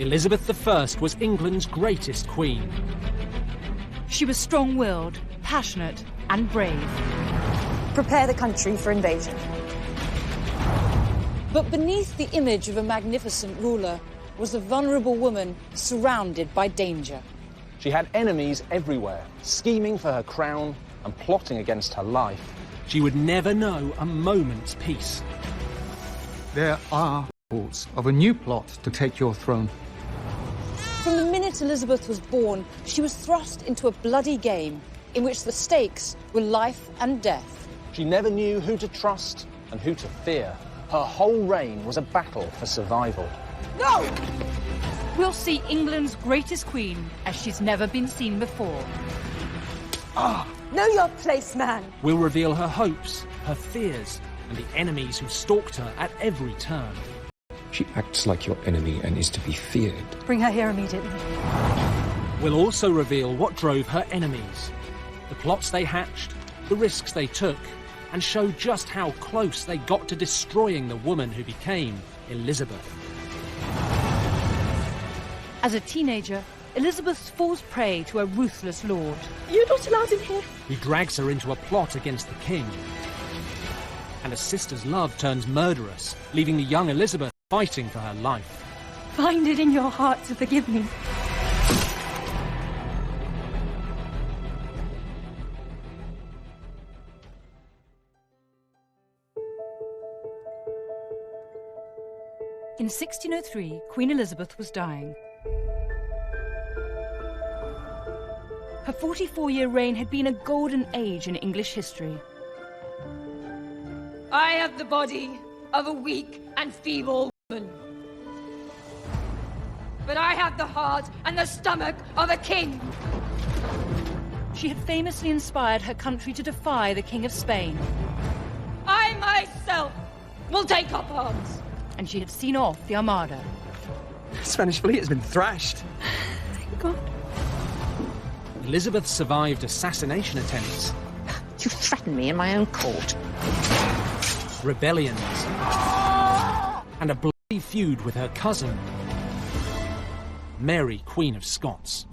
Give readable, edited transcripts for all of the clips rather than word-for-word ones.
Elizabeth I was England's greatest queen. She was strong-willed, passionate and brave. Prepare the country for invasion. But beneath the image of a magnificent ruler was a vulnerable woman surrounded by danger. She had enemies everywhere, scheming for her crown and plotting against her life. She would never know a moment's peace. There are reports of a new plot to take your throne. From the minute Elizabeth was born, she was thrust into a bloody game in which the stakes were life and death. She never knew who to trust and who to fear. Her whole reign was a battle for survival. No! We'll see England's greatest queen as she's never been seen before. Know your place, man. We'll reveal her hopes, her fears, and the enemies who stalked her at every turn. She acts like your enemy and is to be feared. Bring her here immediately. We'll also reveal what drove her enemies, the plots they hatched, the risks they took, and show just how close they got to destroying the woman who became Elizabeth. As a teenager, Elizabeth falls prey to a ruthless lord. You're not allowed in here. He drags her into a plot against the king. And a sister's love turns murderous, leaving the young Elizabeth fighting for her life. Find it in your heart to forgive me. In 1603, Queen Elizabeth was dying. Her 44-year reign had been a golden age in English history. I have the body of a weak and feeble woman. But I have the heart and the stomach of a king. She had famously inspired her country to defy the King of Spain. I myself will take up arms. And she had seen off the Armada. The Spanish fleet has been thrashed. Thank God. Elizabeth survived assassination attempts. You threaten me in my own court. Rebellions. And a bloody feud with her cousin, Mary, Queen of Scots.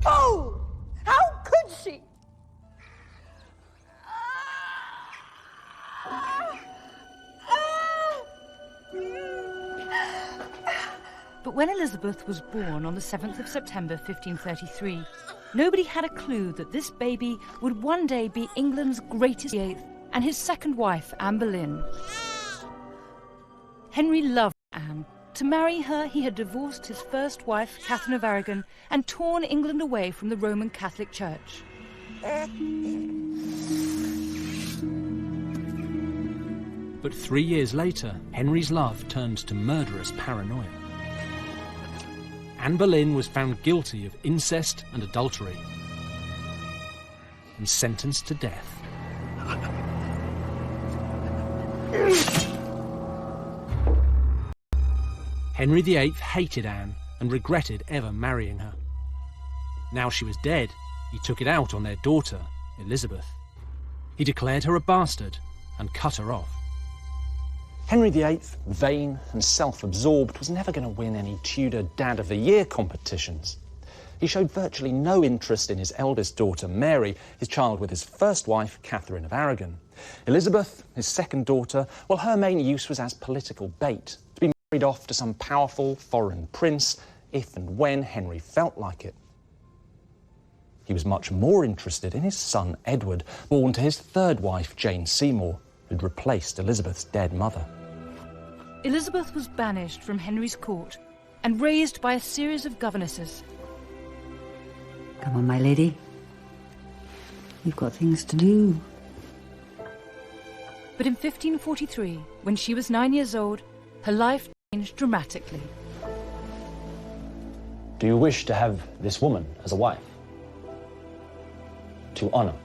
Oh! How could she? But when Elizabeth was born on the 7th of September 1533, nobody had a clue that this baby would one day be England's greatest eighth and his second wife, Anne Boleyn. Henry loved Anne. To marry her, he had divorced his first wife, Catherine of Aragon, and torn England away from the Roman Catholic Church. But 3 years later, Henry's love turned to murderous paranoia. Anne Boleyn was found guilty of incest and adultery and sentenced to death. Henry VIII hated Anne and regretted ever marrying her. Now she was dead, he took it out on their daughter, Elizabeth. He declared her a bastard and cut her off. Henry VIII, vain and self-absorbed, was never going to win any Tudor Dad of the Year competitions. He showed virtually no interest in his eldest daughter, Mary, his child with his first wife, Catherine of Aragon. Elizabeth, his second daughter, well, her main use was as political bait, to be married off to some powerful foreign prince if and when Henry felt like it. He was much more interested in his son, Edward, born to his third wife, Jane Seymour, who'd replaced Elizabeth's dead mother. Elizabeth was banished from Henry's court and raised by a series of governesses. Come on, my lady. You've got things to do. But in 1543, when she was 9 years old, her life changed dramatically. Do you wish to have this woman as a wife? To honor,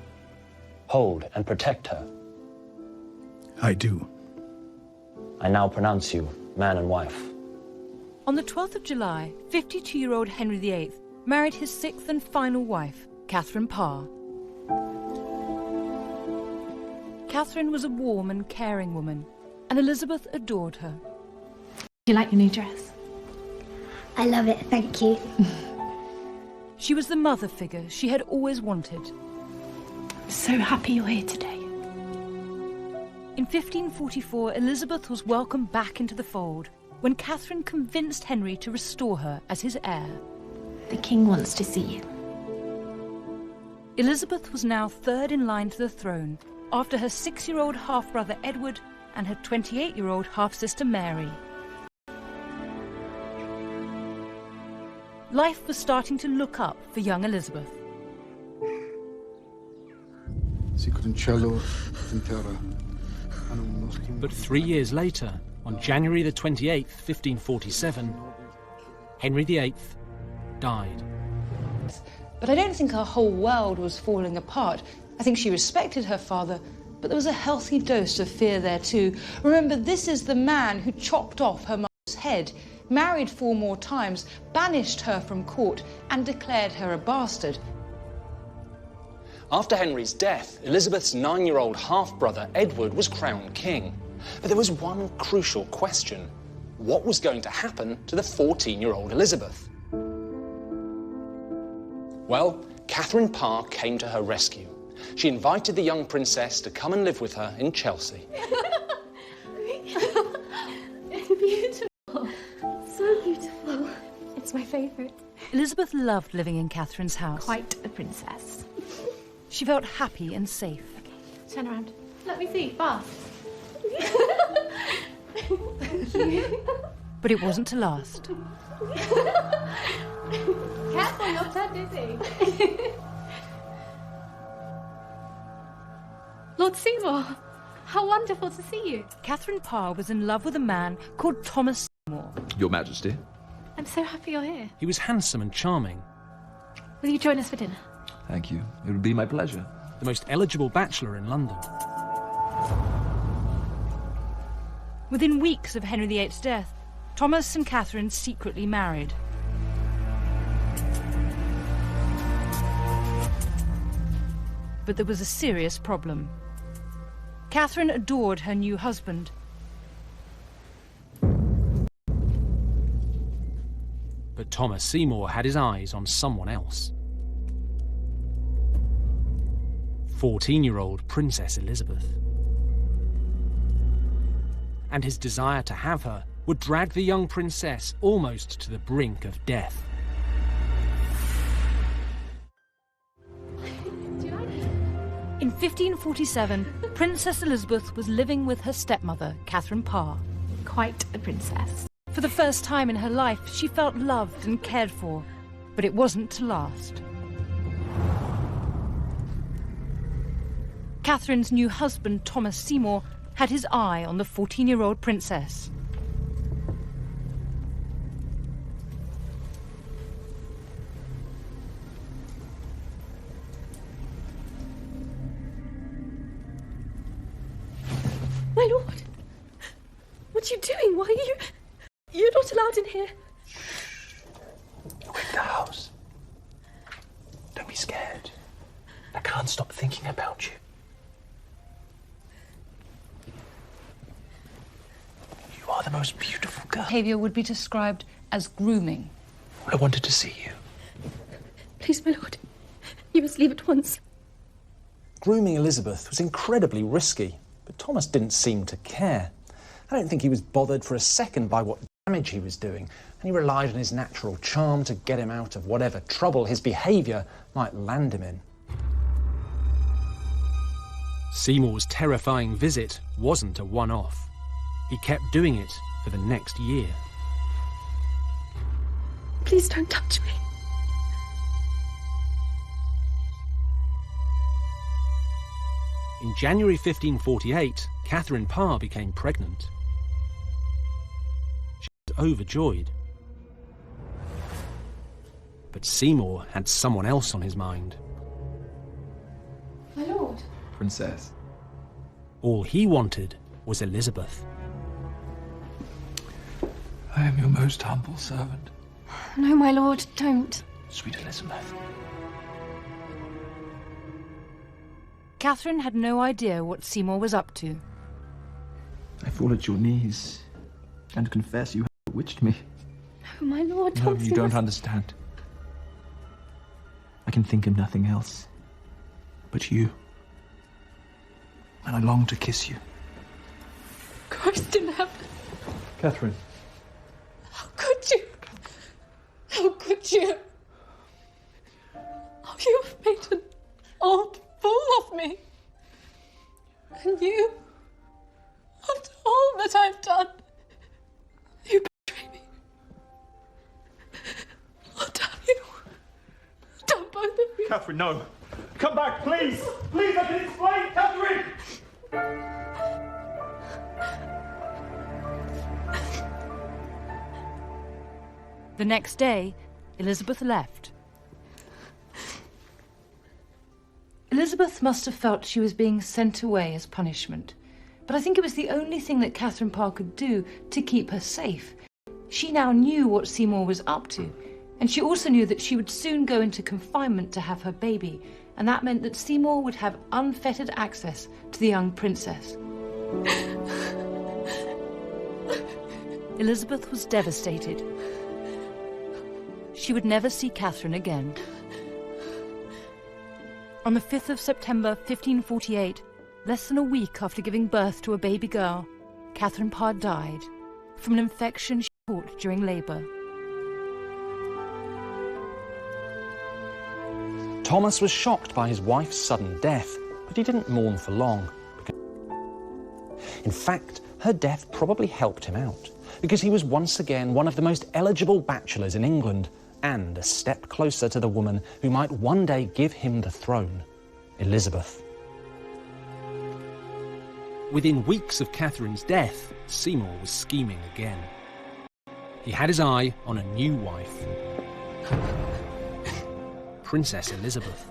hold, and protect her? I do. I now pronounce you man and wife. On the 12th of July, 52-year-old Henry VIII married his sixth and final wife, Catherine Parr. Catherine was a warm and caring woman, and Elizabeth adored her. Do you like your new dress? I love it, thank you. She was the mother figure she had always wanted. So happy you're here today. In 1544, Elizabeth was welcomed back into the fold when Catherine convinced Henry to restore her as his heir. The king wants to see you. Elizabeth was now third in line to the throne, after her 6-year-old half-brother Edward and her 28-year-old half-sister Mary. Life was starting to look up for young Elizabeth. But 3 years later, on January the 28th, 1547, Henry VIII died. But I don't think her whole world was falling apart. I think she respected her father, but there was a healthy dose of fear there too. Remember, this is the man who chopped off her mother's head, married 4 more times, banished her from court, and declared her a bastard. After Henry's death, Elizabeth's 9-year-old half-brother Edward was crowned king. But there was one crucial question. What was going to happen to the 14-year-old Elizabeth? Well, Catherine Parr came to her rescue. She invited the young princess to come and live with her in Chelsea. It's beautiful. So beautiful. It's my favourite. Elizabeth loved living in Catherine's house. Quite a princess. She felt happy and safe. Okay, turn around. Let me see, fast. Thank you. But it wasn't to last. Careful, you'll turn dizzy. Lord Seymour, how wonderful to see you. Catherine Parr was in love with a man called Thomas Seymour. Your Majesty. I'm so happy you're here. He was handsome and charming. Will you join us for dinner? Thank you. It would be my pleasure. The most eligible bachelor in London. Within weeks of Henry VIII's death, Thomas and Catherine secretly married. But there was a serious problem. Catherine adored her new husband. But Thomas Seymour had his eyes on someone else. 14-year-old Princess Elizabeth. And his desire to have her would drag the young princess almost to the brink of death. In 1547, Princess Elizabeth was living with her stepmother, Catherine Parr. Quite a princess. For the first time in her life, she felt loved and cared for, but it wasn't to last. Catherine's new husband, Thomas Seymour, had his eye on the 14-year-old princess. My lord, what are you doing? Why are you... You're not allowed in here. You're in the house. Don't be scared. I can't stop thinking about you. You are the most beautiful girl. Behaviour would be described as grooming. I wanted to see you. Please, my lord, you must leave at once. Grooming Elizabeth was incredibly risky, but Thomas didn't seem to care. I don't think he was bothered for a second by what damage he was doing, and he relied on his natural charm to get him out of whatever trouble his behaviour might land him in. Seymour's terrifying visit wasn't a one-off. He kept doing it for the next year. Please don't touch me. In January 1548, Catherine Parr became pregnant. She was overjoyed. But Seymour had someone else on his mind. My lord. Princess. All he wanted was Elizabeth. I am your most humble servant. No, my lord, don't. Sweet Elizabeth. Catherine had no idea what Seymour was up to. I fall at your knees and confess you have bewitched me. No, my lord, No, don't you see don't this. understand. I can think of nothing else but you. And I long to kiss you. Christ in heaven. Catherine. How could you? How could you? Oh, you have made an old fool of me. And you, after all that I've done, you betray me. Oh, damn you. Damn both of you. Catherine, no. Come back, please. Please, I can explain, Catherine. The next day, Elizabeth left. Elizabeth must have felt she was being sent away as punishment, but I think it was the only thing that Catherine Parr could do to keep her safe. She now knew what Seymour was up to, and she also knew that she would soon go into confinement to have her baby, and that meant that Seymour would have unfettered access to the young princess. Elizabeth was devastated. She would never see Catherine again. On the 5th of September 1548, less than a week after giving birth to a baby girl, Catherine Parr died from an infection she caught during labour. Thomas was shocked by his wife's sudden death, but he didn't mourn for long. In fact, her death probably helped him out, because he was once again one of the most eligible bachelors in England, and a step closer to the woman who might one day give him the throne, Elizabeth. Within weeks of Catherine's death, Seymour was scheming again. He had his eye on a new wife, Princess Elizabeth.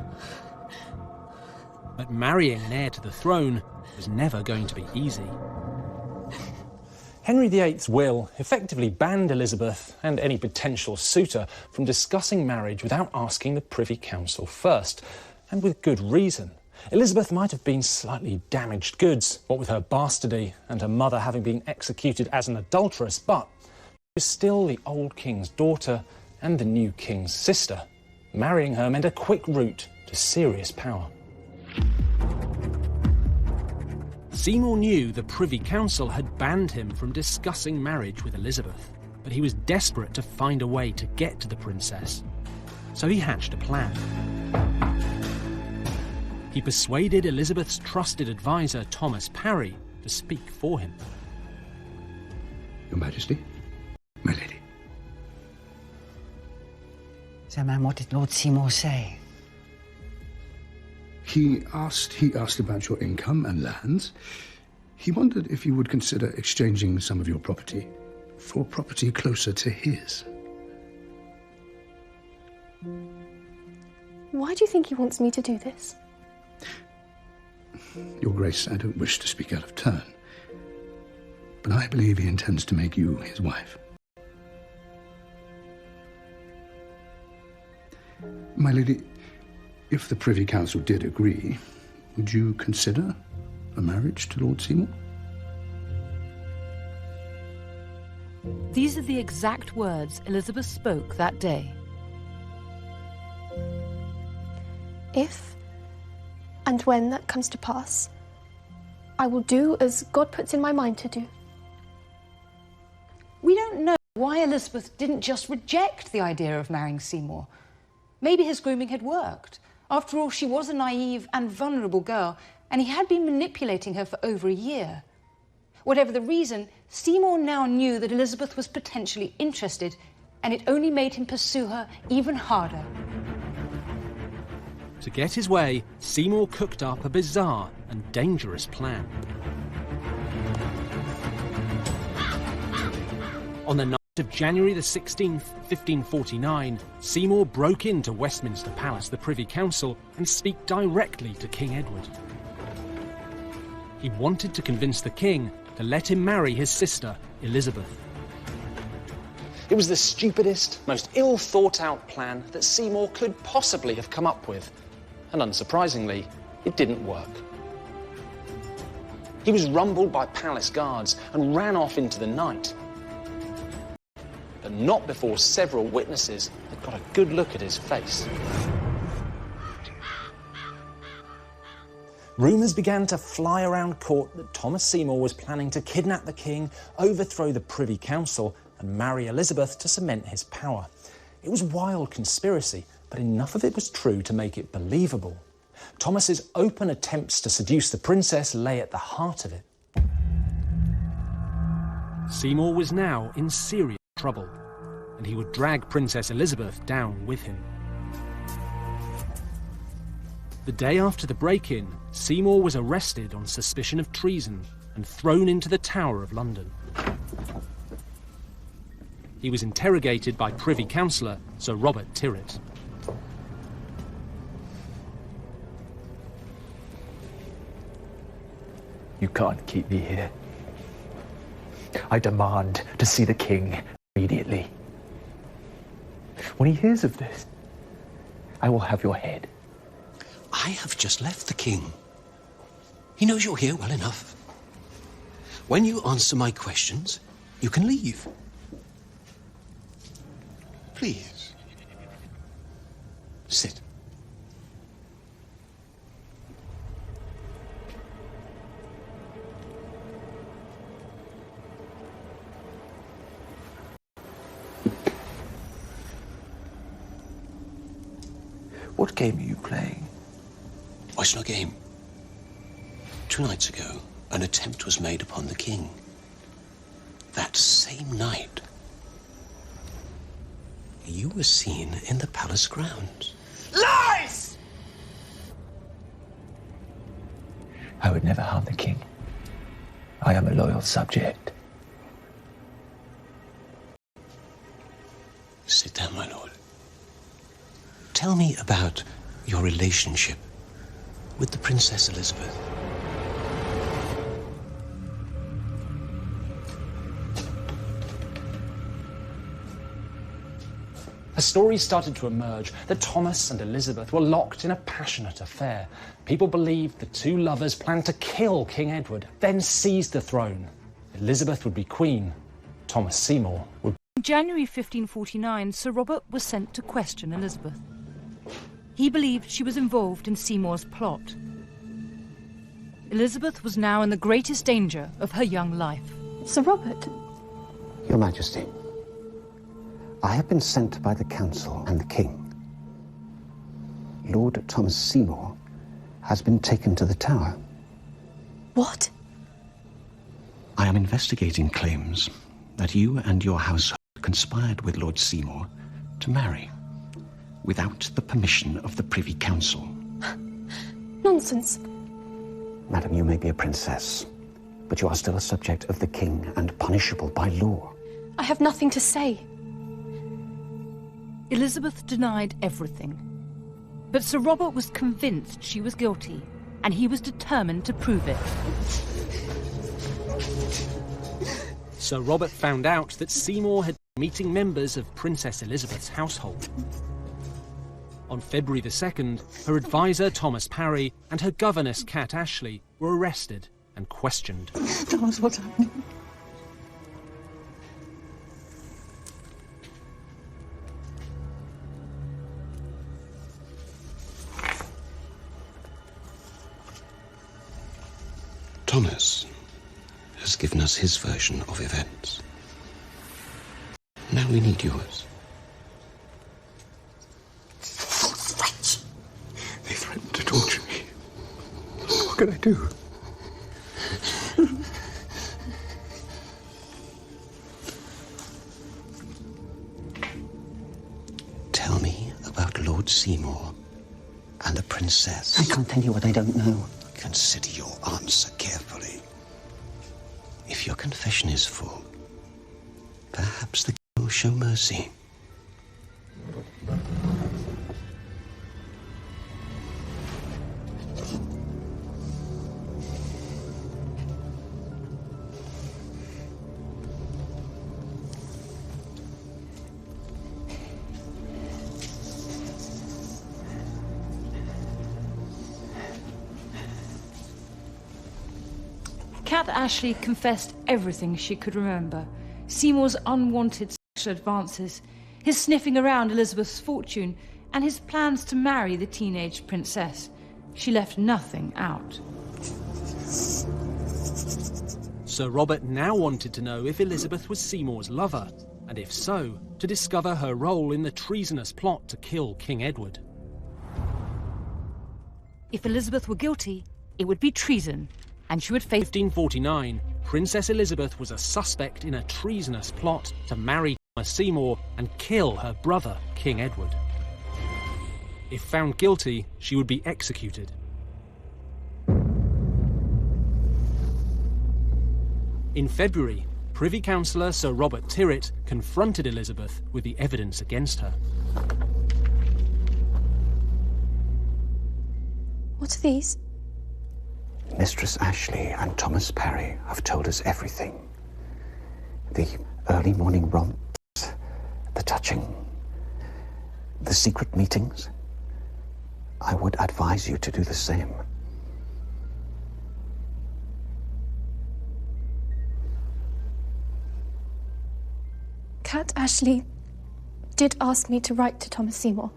But marrying an heir to the throne was never going to be easy. Henry VIII's will effectively banned Elizabeth and any potential suitor from discussing marriage without asking the Privy Council first, and with good reason. Elizabeth might have been slightly damaged goods, what with her bastardy and her mother having been executed as an adulteress, but she was still the old king's daughter and the new king's sister. Marrying her meant a quick route to serious power. Seymour knew the Privy Council had banned him from discussing marriage with Elizabeth, but he was desperate to find a way to get to the princess. So he hatched a plan. He persuaded Elizabeth's trusted advisor, Thomas Parry, to speak for him. Your Majesty, my lady. So, ma'am, what did Lord Seymour say? He asked about your income and lands. He wondered if you would consider exchanging some of your property for property closer to his. Why do you think he wants me to do this? Your Grace, I don't wish to speak out of turn, but I believe he intends to make you his wife. My lady, if the Privy Council did agree, would you consider a marriage to Lord Seymour? These are the exact words Elizabeth spoke that day. If and when that comes to pass, I will do as God puts in my mind to do. We don't know why Elizabeth didn't just reject the idea of marrying Seymour. Maybe his grooming had worked. After all, she was a naive and vulnerable girl, and he had been manipulating her for over a year. Whatever the reason, Seymour now knew that Elizabeth was potentially interested, and it only made him pursue her even harder. To get his way, Seymour cooked up a bizarre and dangerous plan. On the night of January the 16th, 1549, Seymour broke into Westminster Palace, the Privy Council, and speak directly to King Edward. He wanted to convince the king to let him marry his sister, Elizabeth. It was the stupidest, most ill-thought-out plan that Seymour could possibly have come up with. And unsurprisingly, it didn't work. He was rumbled by palace guards and ran off into the night. but not before several witnesses had got a good look at his face. Rumours began to fly around court that Thomas Seymour was planning to kidnap the king, overthrow the Privy Council and marry Elizabeth to cement his power. It was wild conspiracy, but enough of it was true to make it believable. Thomas's open attempts to seduce the princess lay at the heart of it. Seymour was now in serious trouble, and he would drag Princess Elizabeth down with him. The day after the break-in, Seymour was arrested on suspicion of treason and thrown into the Tower of London. He was interrogated by Privy Councillor Sir Robert Tyrwhitt. You can't keep me here. I demand to see the king immediately. When he hears of this, I will have your head. I have just left the king. He knows you're here well enough. When you answer my questions, you can leave. Please. Sit. What game are you playing? Oh, it's no game. 2 nights ago, an attempt was made upon the king. That same night, you were seen in the palace grounds. Lies! I would never harm the king. I am a loyal subject. Sit down, my lord. Tell me about your relationship with the Princess Elizabeth. A story started to emerge that Thomas and Elizabeth were locked in a passionate affair. People believed the two lovers planned to kill King Edward, then seize the throne. Elizabeth would be queen. Thomas Seymour would... In January 1549, Sir Robert was sent to question Elizabeth. He believed she was involved in Seymour's plot. Elizabeth was now in the greatest danger of her young life. Sir Robert? Your Majesty, I have been sent by the Council and the King. Lord Thomas Seymour has been taken to the Tower. What? I am investigating claims that you and your household conspired with Lord Seymour to marry without the permission of the Privy Council. Nonsense. Madam, you may be a princess, but you are still a subject of the king and punishable by law. I have nothing to say. Elizabeth denied everything. But Sir Robert was convinced she was guilty, and he was determined to prove it. Sir Robert found out that Seymour had been meeting members of Princess Elizabeth's household. On February the 2nd, her advisor Thomas Parry and her governess Kat Ashley were arrested and questioned. Tell us what's happening. Thomas has given us his version of events. Now we need yours. They threatened to torture me. What can I do? Tell me about Lord Seymour and the princess. I can't tell you what I don't know. Consider your answer carefully. If your confession is full, perhaps the king will show mercy. Kat Ashley confessed everything she could remember. Seymour's unwanted social advances, his sniffing around Elizabeth's fortune, and his plans to marry the teenage princess. She left nothing out. Sir Robert now wanted to know if Elizabeth was Seymour's lover, and if so, to discover her role in the treasonous plot to kill King Edward. If Elizabeth were guilty, it would be treason, and she would face... 1549, Princess Elizabeth was a suspect in a treasonous plot to marry Thomas Seymour and kill her brother, King Edward. If found guilty, she would be executed. In February, Privy Councillor Sir Robert Tyrwhitt confronted Elizabeth with the evidence against her. What are these? Mistress Ashley and Thomas Parry have told us everything. The early morning romps, the touching, the secret meetings. I would advise you to do the same. Cat Ashley did ask me to write to Thomas Seymour,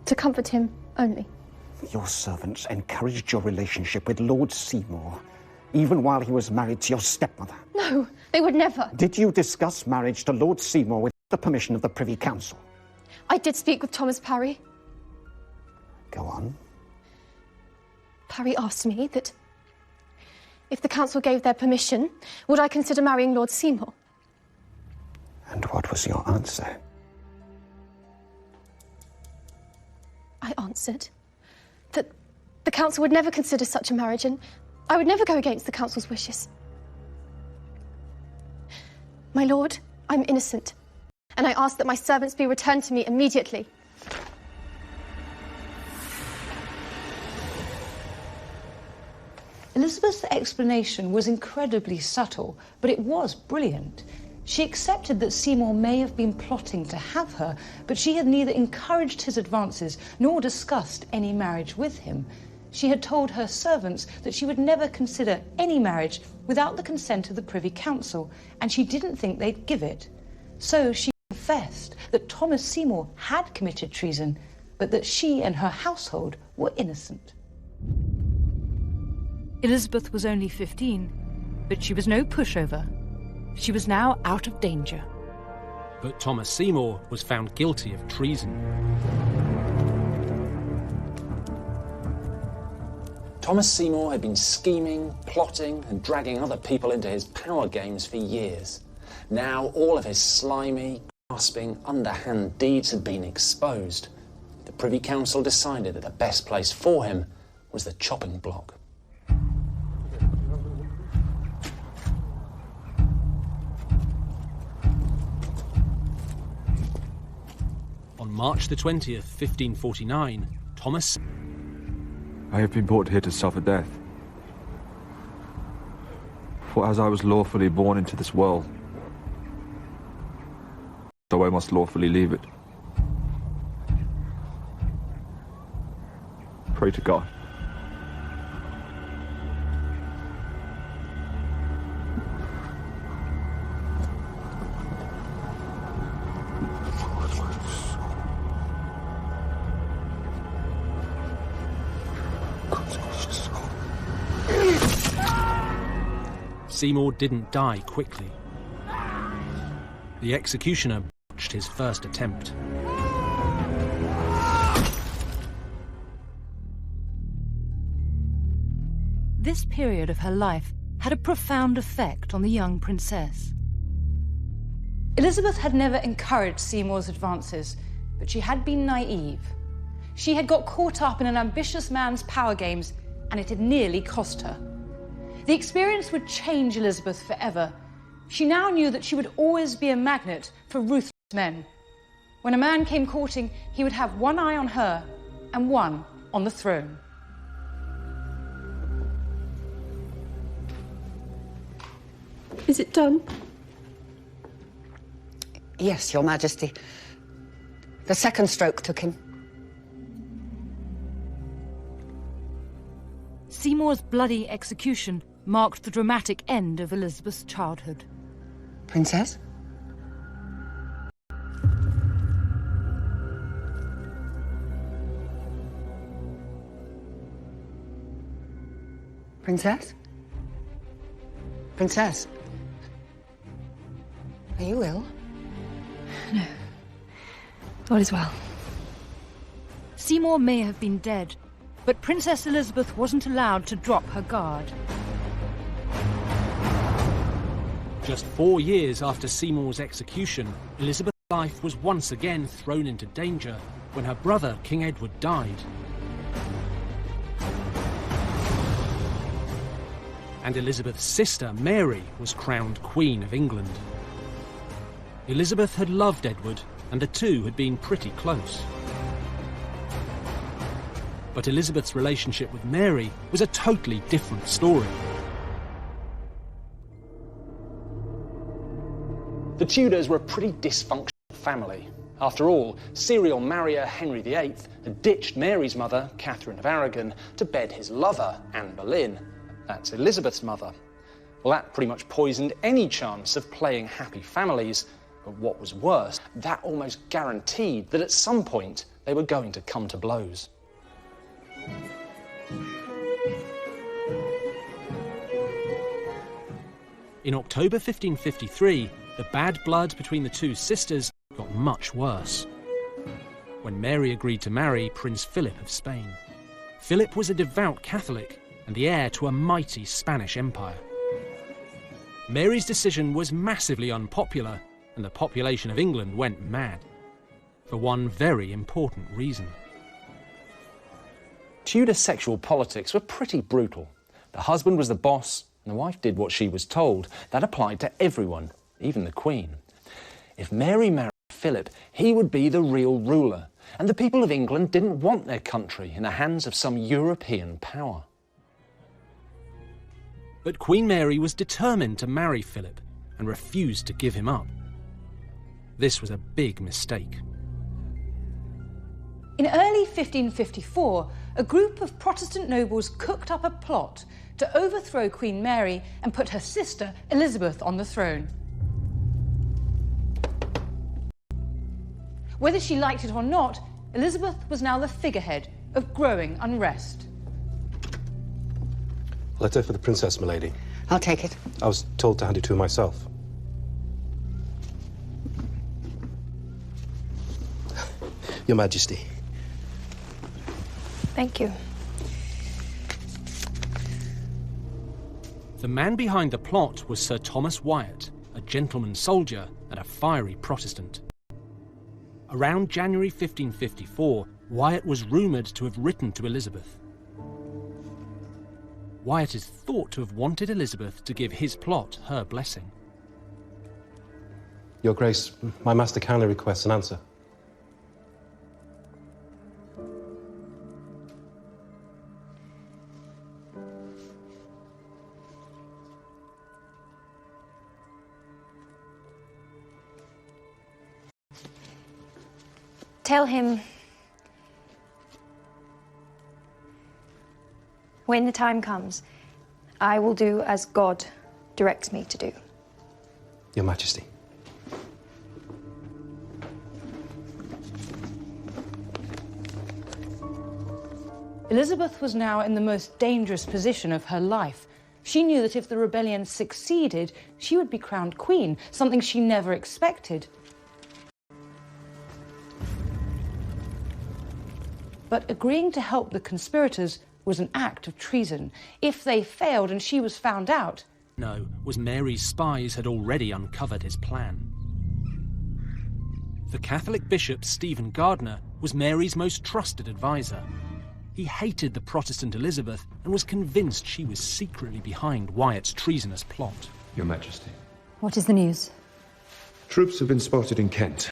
to comfort him only. Your servants encouraged your relationship with Lord Seymour, even while he was married to your stepmother. No, they would never. Did you discuss marriage to Lord Seymour with the permission of the Privy Council? I did speak with Thomas Parry. Go on. Parry asked me that if the council gave their permission, would I consider marrying Lord Seymour? And what was your answer? I answered that the council would never consider such a marriage, and I would never go against the council's wishes. My lord, I'm innocent, and I ask that my servants be returned to me immediately. Elizabeth's explanation was incredibly subtle, but it was brilliant. She accepted that Seymour may have been plotting to have her, but she had neither encouraged his advances nor discussed any marriage with him. She had told her servants that she would never consider any marriage without the consent of the Privy Council, and she didn't think they'd give it. So she confessed that Thomas Seymour had committed treason, but that she and her household were innocent. Elizabeth was only 15, but she was no pushover. She was now out of danger. But Thomas Seymour was found guilty of treason. Thomas Seymour had been scheming, plotting, and dragging other people into his power games for years. Now all of his slimy, grasping, underhand deeds had been exposed. The Privy Council decided that the best place for him was the chopping block. On March the 20th, 1549, Thomas... I have been brought here to suffer death. For as I was lawfully born into this world, so I must lawfully leave it. Pray to God. Seymour didn't die quickly. The executioner botched his first attempt. This period of her life had a profound effect on the young princess. Elizabeth had never encouraged Seymour's advances, but she had been naive. She had got caught up in an ambitious man's power games, and it had nearly cost her. The experience would change Elizabeth forever. She now knew that she would always be a magnet for ruthless men. When a man came courting, he would have one eye on her and one on the throne. Is it done? Yes, Your Majesty. The second stroke took him. Seymour's bloody execution marked the dramatic end of Elizabeth's childhood. Princess? Princess? Princess? Are you ill? No. All is well. Seymour may have been dead, but Princess Elizabeth wasn't allowed to drop her guard. Just 4 years after Seymour's execution, Elizabeth's life was once again thrown into danger when her brother, King Edward, died. And Elizabeth's sister, Mary, was crowned Queen of England. Elizabeth had loved Edward, and the two had been pretty close. But Elizabeth's relationship with Mary was a totally different story. The Tudors were a pretty dysfunctional family. After all, serial marrier Henry VIII had ditched Mary's mother, Catherine of Aragon, to bed his lover, Anne Boleyn. That's Elizabeth's mother. Well, that pretty much poisoned any chance of playing happy families. But what was worse, that almost guaranteed that at some point they were going to come to blows. In October 1553, the bad blood between the two sisters got much worse. When Mary agreed to marry Prince Philip of Spain. Philip was a devout Catholic and the heir to a mighty Spanish empire. Mary's decision was massively unpopular, and the population of England went mad. For one very important reason. Tudor sexual politics were pretty brutal. The husband was the boss, and the wife did what she was told. That applied to everyone, even the Queen. If Mary married Philip, he would be the real ruler, and the people of England didn't want their country in the hands of some European power. But Queen Mary was determined to marry Philip and refused to give him up. This was a big mistake. In early 1554, a group of Protestant nobles cooked up a plot to overthrow Queen Mary and put her sister Elizabeth on the throne. Whether she liked it or not, Elizabeth was now the figurehead of growing unrest. Letter for the princess, milady. I'll take it. I was told to hand it to her myself. Your Majesty. Thank you. The man behind the plot was Sir Thomas Wyatt, a gentleman soldier and a fiery Protestant. Around January 1554, Wyatt was rumoured to have written to Elizabeth. Wyatt is thought to have wanted Elizabeth to give his plot her blessing. Your Grace, my master kindly requests an answer. Tell him when the time comes, I will do as God directs me to do. Your Majesty. Elizabeth was now in the most dangerous position of her life. She knew that if the rebellion succeeded, she would be crowned queen, something she never expected. But agreeing to help the conspirators was an act of treason. If they failed and she was found out... No, was Mary's spies had already uncovered his plan. The Catholic bishop Stephen Gardiner was Mary's most trusted advisor. He hated the Protestant Elizabeth and was convinced she was secretly behind Wyatt's treasonous plot. Your Majesty. What is the news? Troops have been spotted in Kent.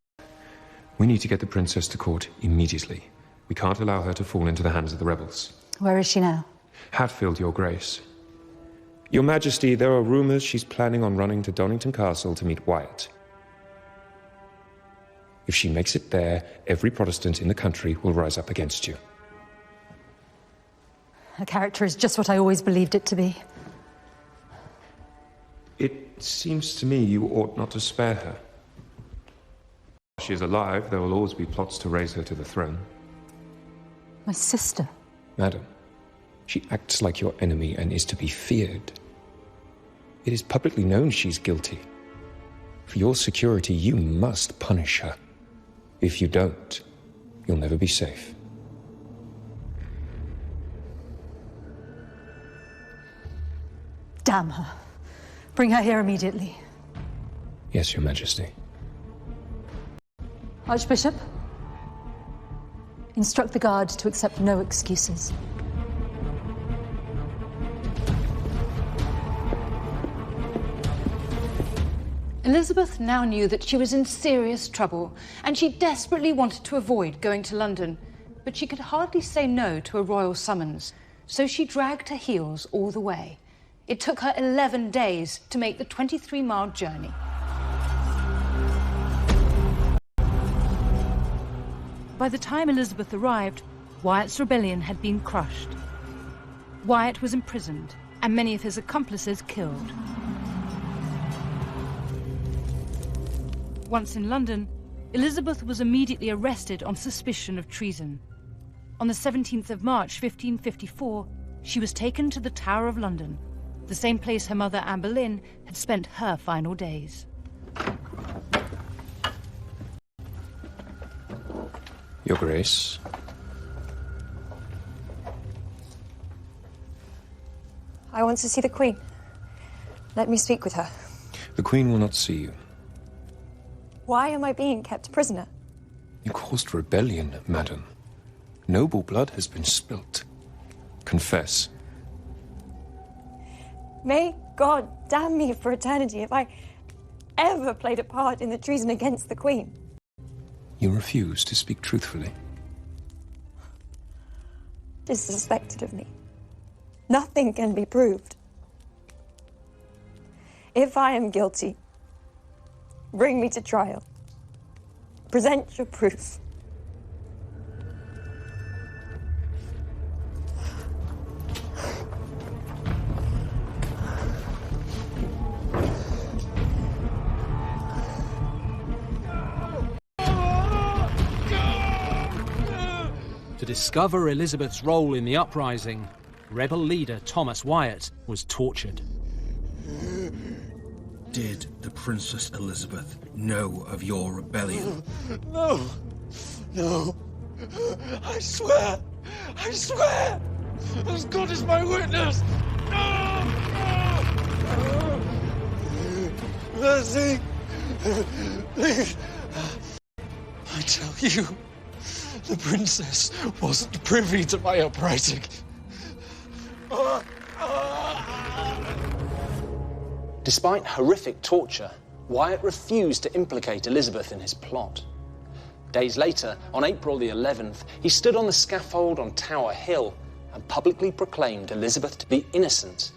We need to get the princess to court immediately. We can't allow her to fall into the hands of the rebels. Where is she now? Hatfield, Your Grace. Your Majesty, there are rumours she's planning on running to Donington Castle to meet Wyatt. If she makes it there, every Protestant in the country will rise up against you. Her character is just what I always believed it to be. It seems to me you ought not to spare her. While she is alive, there will always be plots to raise her to the throne. My sister. Madam, She acts like your enemy and is to be feared. It is publicly known she's guilty. For your security, you must punish her. If you don't, you'll never be safe. Damn her. Bring her here immediately. Yes, Your Majesty. Archbishop, instruct the guard to accept no excuses. Elizabeth now knew that she was in serious trouble, and she desperately wanted to avoid going to London. But she could hardly say no to a royal summons, so she dragged her heels all the way. It took her 11 days to make the 23-mile journey. By the time Elizabeth arrived, Wyatt's rebellion had been crushed. Wyatt was imprisoned, and many of his accomplices killed. Once in London, Elizabeth was immediately arrested on suspicion of treason. On the 17th of March, 1554, she was taken to the Tower of London, the same place her mother Anne Boleyn had spent her final days. Your Grace. I want to see the Queen. Let me speak with her. The Queen will not see you. Why am I being kept prisoner? You caused rebellion, madam. Noble blood has been spilt. Confess. May God damn me for eternity if I ever played a part in the treason against the Queen. You refuse to speak truthfully. It is suspected of me. Nothing can be proved. If I am guilty, bring me to trial. Present your proof. To discover Elizabeth's role in the uprising, rebel leader Thomas Wyatt was tortured. Did the Princess Elizabeth know of your rebellion? No! No! I swear! I swear! As God is my witness! No! No! Mercy! Please! I tell you, the Princess wasn't privy to my uprising. Despite horrific torture, Wyatt refused to implicate Elizabeth in his plot. Days later, on April the 11th, he stood on the scaffold on Tower Hill and publicly proclaimed Elizabeth to be innocent.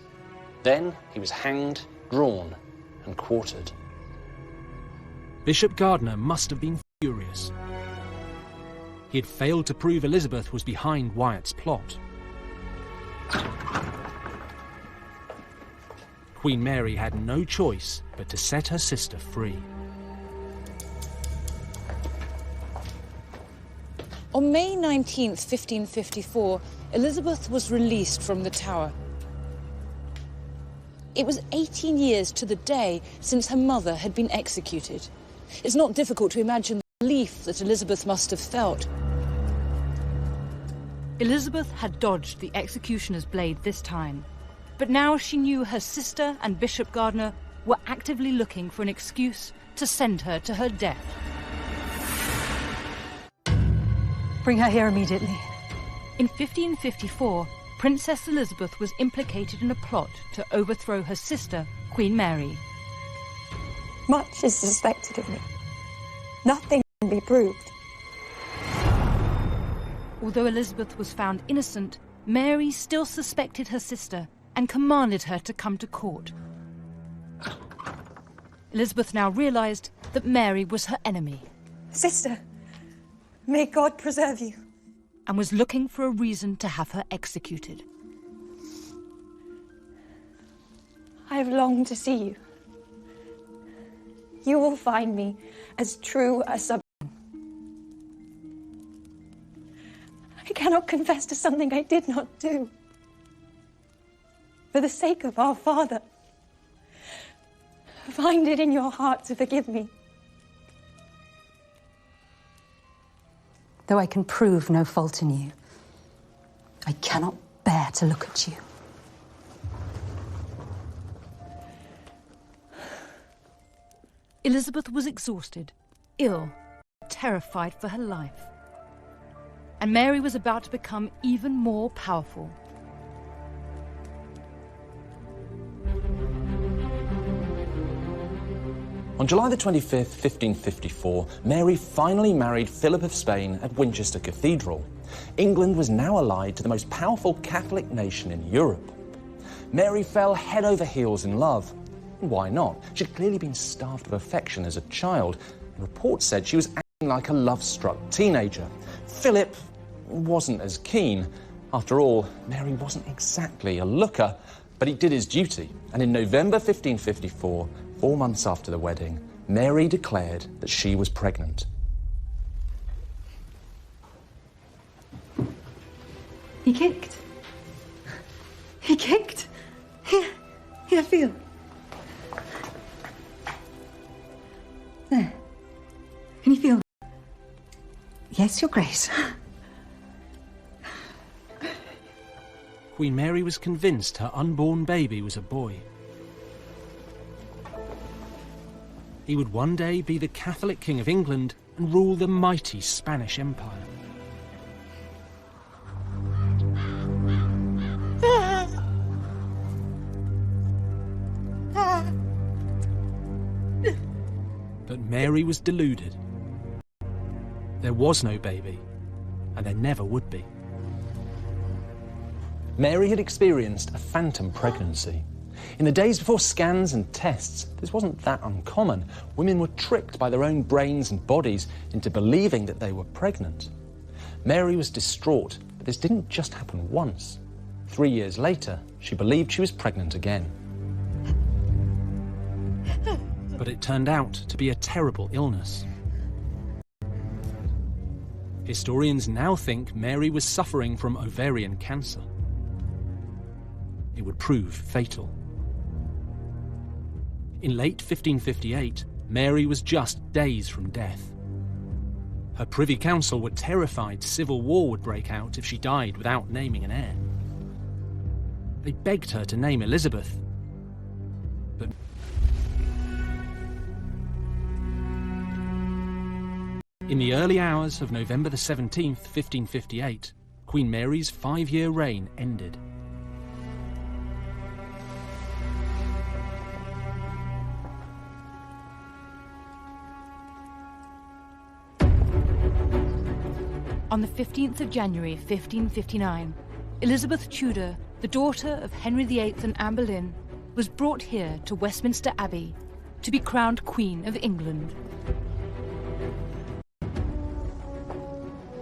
Then he was hanged, drawn, and quartered. Bishop Gardiner must have been furious. He had failed to prove Elizabeth was behind Wyatt's plot. Queen Mary had no choice but to set her sister free. On May 19th, 1554, Elizabeth was released from the Tower. It was 18 years to the day since her mother had been executed. It's not difficult to imagine the relief that Elizabeth must have felt. Elizabeth had dodged the executioner's blade this time, but now she knew her sister and Bishop Gardiner were actively looking for an excuse to send her to her death. Bring her here immediately. In 1554, Princess Elizabeth was implicated in a plot to overthrow her sister, Queen Mary. Much is suspected of me. Nothing can be proved. Although Elizabeth was found innocent, Mary still suspected her sister and commanded her to come to court. Elizabeth now realized that Mary was her enemy. Sister, may God preserve you. And was looking for a reason to have her executed. I have longed to see you. You will find me as true as a... I cannot confess to something I did not do. for the sake of our father, find it in your heart to forgive me. Though I can prove no fault in you, I cannot bear to look at you. Elizabeth was exhausted, ill, terrified for her life. And Mary was about to become even more powerful. On July the 25th, 1554, Mary finally married Philip of Spain at Winchester Cathedral. England was now allied to the most powerful Catholic nation in Europe. Mary fell head over heels in love. Why not? She'd clearly been starved of affection as a child. Reports said she was acting like a love-struck teenager. Philip wasn't as keen. After all, Mary wasn't exactly a looker, but he did his duty. And in November 1554, 4 months after the wedding, Mary declared that she was pregnant. He kicked. He kicked. Here, feel. There. Can you feel? Yes, Your Grace. Queen Mary was convinced her unborn baby was a boy. He would one day be the Catholic King of England and rule the mighty Spanish Empire. But Mary was deluded. There was no baby, and there never would be. Mary had experienced a phantom pregnancy. In the days before scans and tests, this wasn't that uncommon. Women were tricked by their own brains and bodies into believing that they were pregnant. Mary was distraught, but this didn't just happen once. 3 years later, she believed she was pregnant again. But it turned out to be a terrible illness. Historians now think Mary was suffering from ovarian cancer. It would prove fatal. In late 1558, Mary was just days from death. Her Privy Council were terrified civil war would break out if she died without naming an heir. They begged her to name Elizabeth, but in the early hours of November the 17th, 1558, Queen Mary's 5-year reign ended. On the 15th of January 1559, Elizabeth Tudor, the daughter of Henry VIII and Anne Boleyn, was brought here to Westminster Abbey to be crowned Queen of England.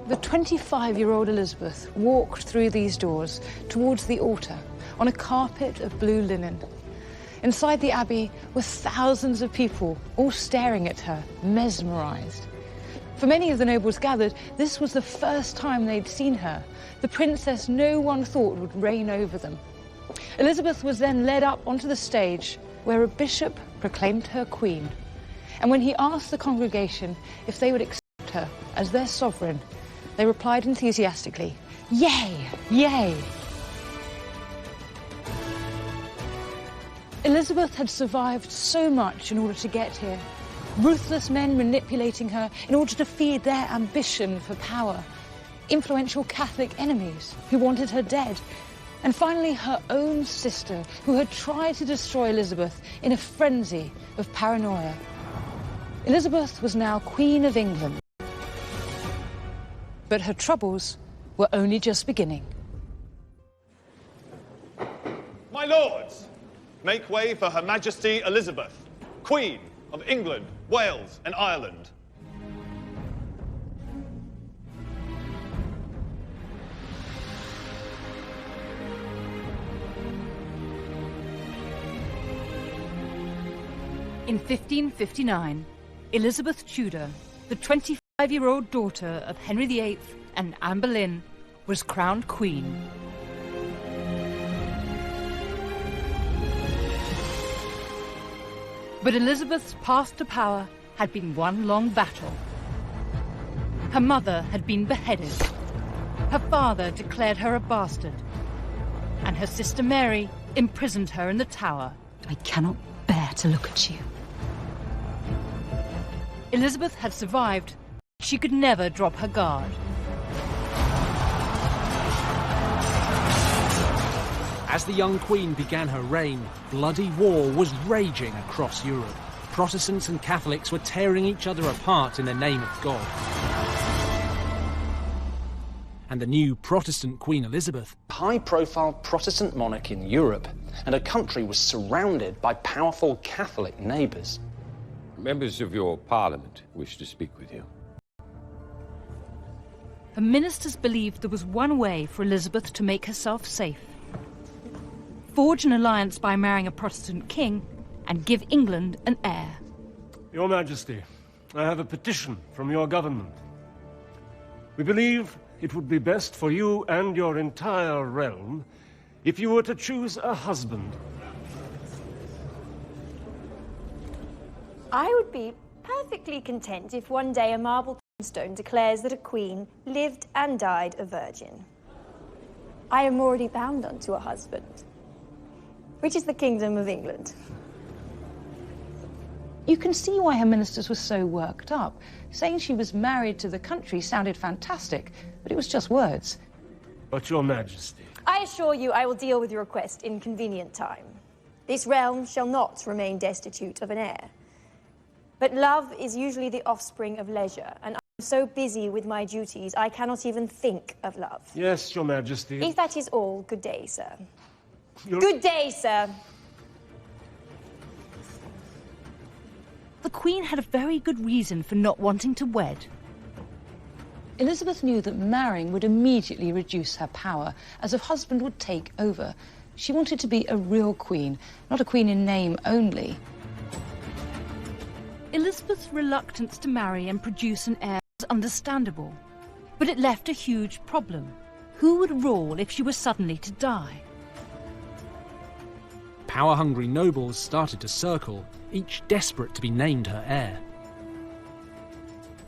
The 25-year-old Elizabeth walked through these doors towards the altar on a carpet of blue linen. Inside the abbey were thousands of people, all staring at her, mesmerised. For many of the nobles gathered, this was the first time they'd seen her, the princess no one thought would reign over them. Elizabeth was then led up onto the stage, where a bishop proclaimed her queen. And when he asked the congregation if they would accept her as their sovereign, they replied enthusiastically, "Yay, yay!" Elizabeth had survived so much in order to get here. Ruthless men manipulating her in order to feed their ambition for power. Influential Catholic enemies who wanted her dead. And finally, her own sister, who had tried to destroy Elizabeth in a frenzy of paranoia. Elizabeth was now Queen of England. But her troubles were only just beginning. My lords, make way for Her Majesty Elizabeth, Queen of England, Wales and Ireland. In 1559, Elizabeth Tudor, the 25-year-old daughter of Henry VIII and Anne Boleyn, was crowned Queen. But Elizabeth's path to power had been one long battle. Her mother had been beheaded. Her father declared her a bastard. And her sister Mary imprisoned her in the Tower. I cannot bear to look at you. Elizabeth had survived. She could never drop her guard. As the young queen began her reign, bloody war was raging across Europe. Protestants and Catholics were tearing each other apart in the name of God. And the new Protestant Queen Elizabeth, high-profile Protestant monarch in Europe, and her country was surrounded by powerful Catholic neighbours. Members of your parliament wish to speak with you. Her ministers believed there was one way for Elizabeth to make herself safe. Forge an alliance by marrying a Protestant king and give England an heir. Your Majesty, I have a petition from your government. We believe it would be best for you and your entire realm if you were to choose a husband. I would be perfectly content if one day a marble tombstone declares that a queen lived and died a virgin. I am already bound unto a husband, which is the Kingdom of England. You can see why her ministers were so worked up. Saying she was married to the country sounded fantastic, but it was just words. But your Majesty... I assure you I will deal with your request in convenient time. This realm shall not remain destitute of an heir. But love is usually the offspring of leisure, and I am so busy with my duties I cannot even think of love. Yes, your Majesty. If that is all, good day, sir. Good day, sir. The Queen had a very good reason for not wanting to wed. Elizabeth knew that marrying would immediately reduce her power, as her husband would take over. She wanted to be a real queen, not a queen in name only. Elizabeth's reluctance to marry and produce an heir was understandable, but it left a huge problem. Who would rule if she was suddenly to die? Power-hungry nobles started to circle, each desperate to be named her heir.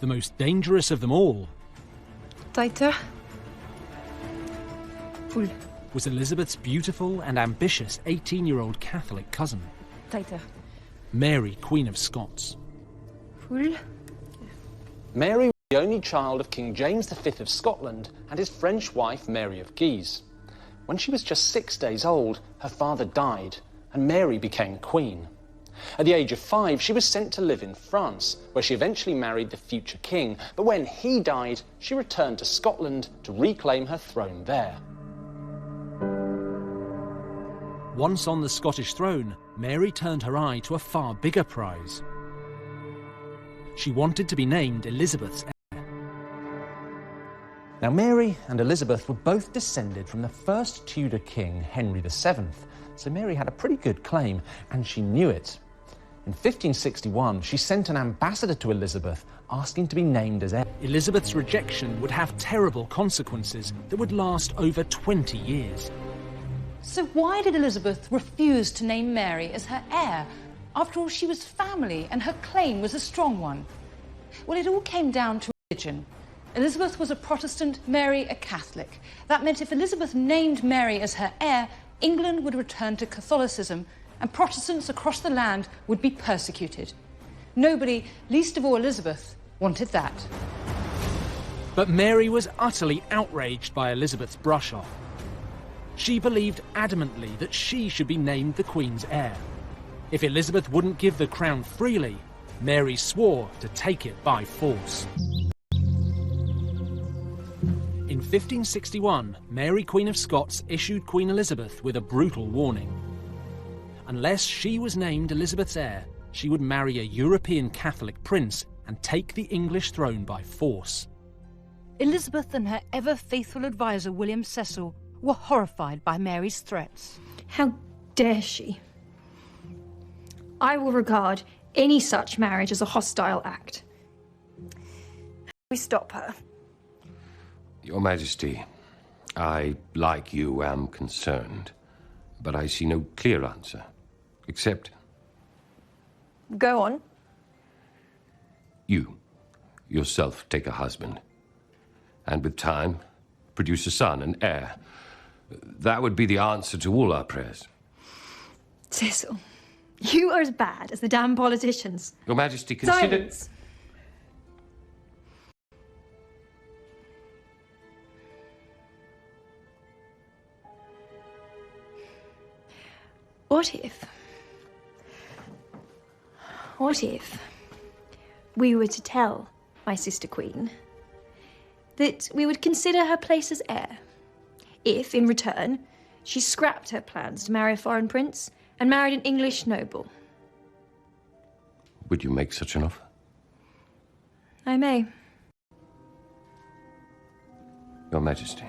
The most dangerous of them all was Elizabeth's beautiful and ambitious 18-year-old Catholic cousin, Mary, Queen of Scots. Mary was the only child of King James V of Scotland and his French wife Mary of Guise. When she was just 6 days old, her father died, and Mary became queen. At the age of 5, she was sent to live in France, where she eventually married the future king, but when he died, she returned to Scotland to reclaim her throne there. Once on the Scottish throne, Mary turned her eye to a far bigger prize. She wanted to be named Elizabeth's heir. Now, Mary and Elizabeth were both descended from the first Tudor king, Henry VII, so Mary had a pretty good claim, and she knew it. In 1561, she sent an ambassador to Elizabeth asking to be named as heir. Elizabeth's rejection would have terrible consequences that would last over 20 years. So why did Elizabeth refuse to name Mary as her heir? After all, she was family, and her claim was a strong one. Well, it all came down to religion. Elizabeth was a Protestant, Mary a Catholic. That meant if Elizabeth named Mary as her heir, England would return to Catholicism, and Protestants across the land would be persecuted. Nobody, least of all Elizabeth, wanted that. But Mary was utterly outraged by Elizabeth's brush-off. She believed adamantly that she should be named the Queen's heir. If Elizabeth wouldn't give the crown freely, Mary swore to take it by force. In 1561, Mary, Queen of Scots, issued Queen Elizabeth with a brutal warning. Unless she was named Elizabeth's heir, she would marry a European Catholic prince and take the English throne by force. Elizabeth and her ever-faithful advisor, William Cecil, were horrified by Mary's threats. How dare she? I will regard any such marriage as a hostile act. We stop her. Your Majesty, I, like you, am concerned, but I see no clear answer, except Go on. You, yourself, take a husband. And with time, produce a son, an heir. That would be the answer to all our prayers. Cecil, you are as bad as the damn politicians. Your Majesty, consider... Silence. What if we were to tell my sister Queen that we would consider her place as heir if, in return, she scrapped her plans to marry a foreign prince and married an English noble? Would you make such an offer? I may. Your Majesty.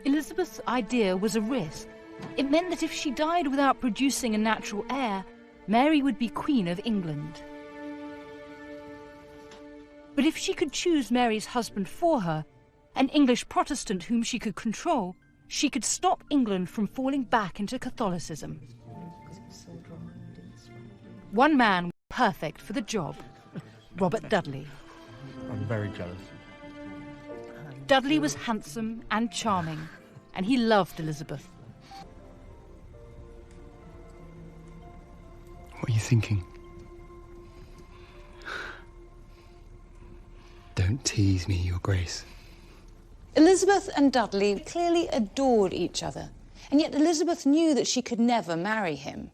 Elizabeth's idea was a risk. It meant that if she died without producing a natural heir, Mary would be Queen of England. But if she could choose Mary's husband for her, an English Protestant whom she could control, she could stop England from falling back into Catholicism. One man was perfect for the job, Robert Dudley. I'm very jealous. Dudley was handsome and charming, and he loved Elizabeth. What are you thinking? Don't tease me, Your Grace. Elizabeth and Dudley clearly adored each other, and yet Elizabeth knew that she could never marry him.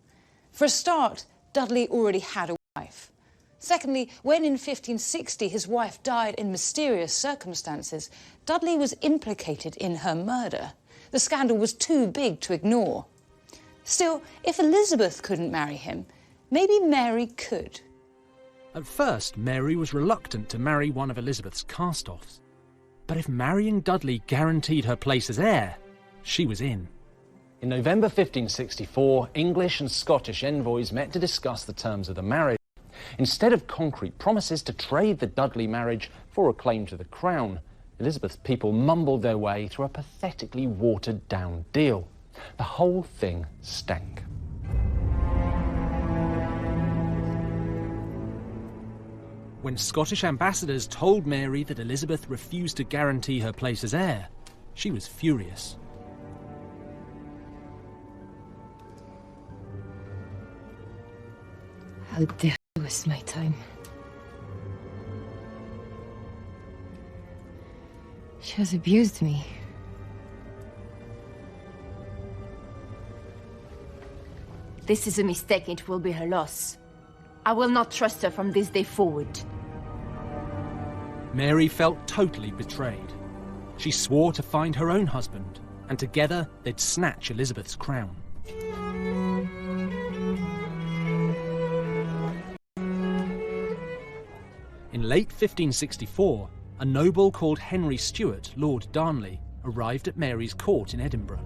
For a start, Dudley already had a wife. Secondly, when in 1560 his wife died in mysterious circumstances, Dudley was implicated in her murder. The scandal was too big to ignore. Still, if Elizabeth couldn't marry him, maybe Mary could. At first, Mary was reluctant to marry one of Elizabeth's cast-offs. But if marrying Dudley guaranteed her place as heir, she was in. In November 1564, English and Scottish envoys met to discuss the terms of the marriage. Instead of concrete promises to trade the Dudley marriage for a claim to the crown, Elizabeth's people mumbled their way through a pathetically watered-down deal. The whole thing stank. When Scottish ambassadors told Mary that Elizabeth refused to guarantee her place as heir, she was furious. How dare you waste my time? She has abused me. This is a mistake, it will be her loss. I will not trust her from this day forward. Mary felt totally betrayed. She swore to find her own husband, and together they'd snatch Elizabeth's crown. In late 1564, a noble called Henry Stuart, Lord Darnley, arrived at Mary's court in Edinburgh.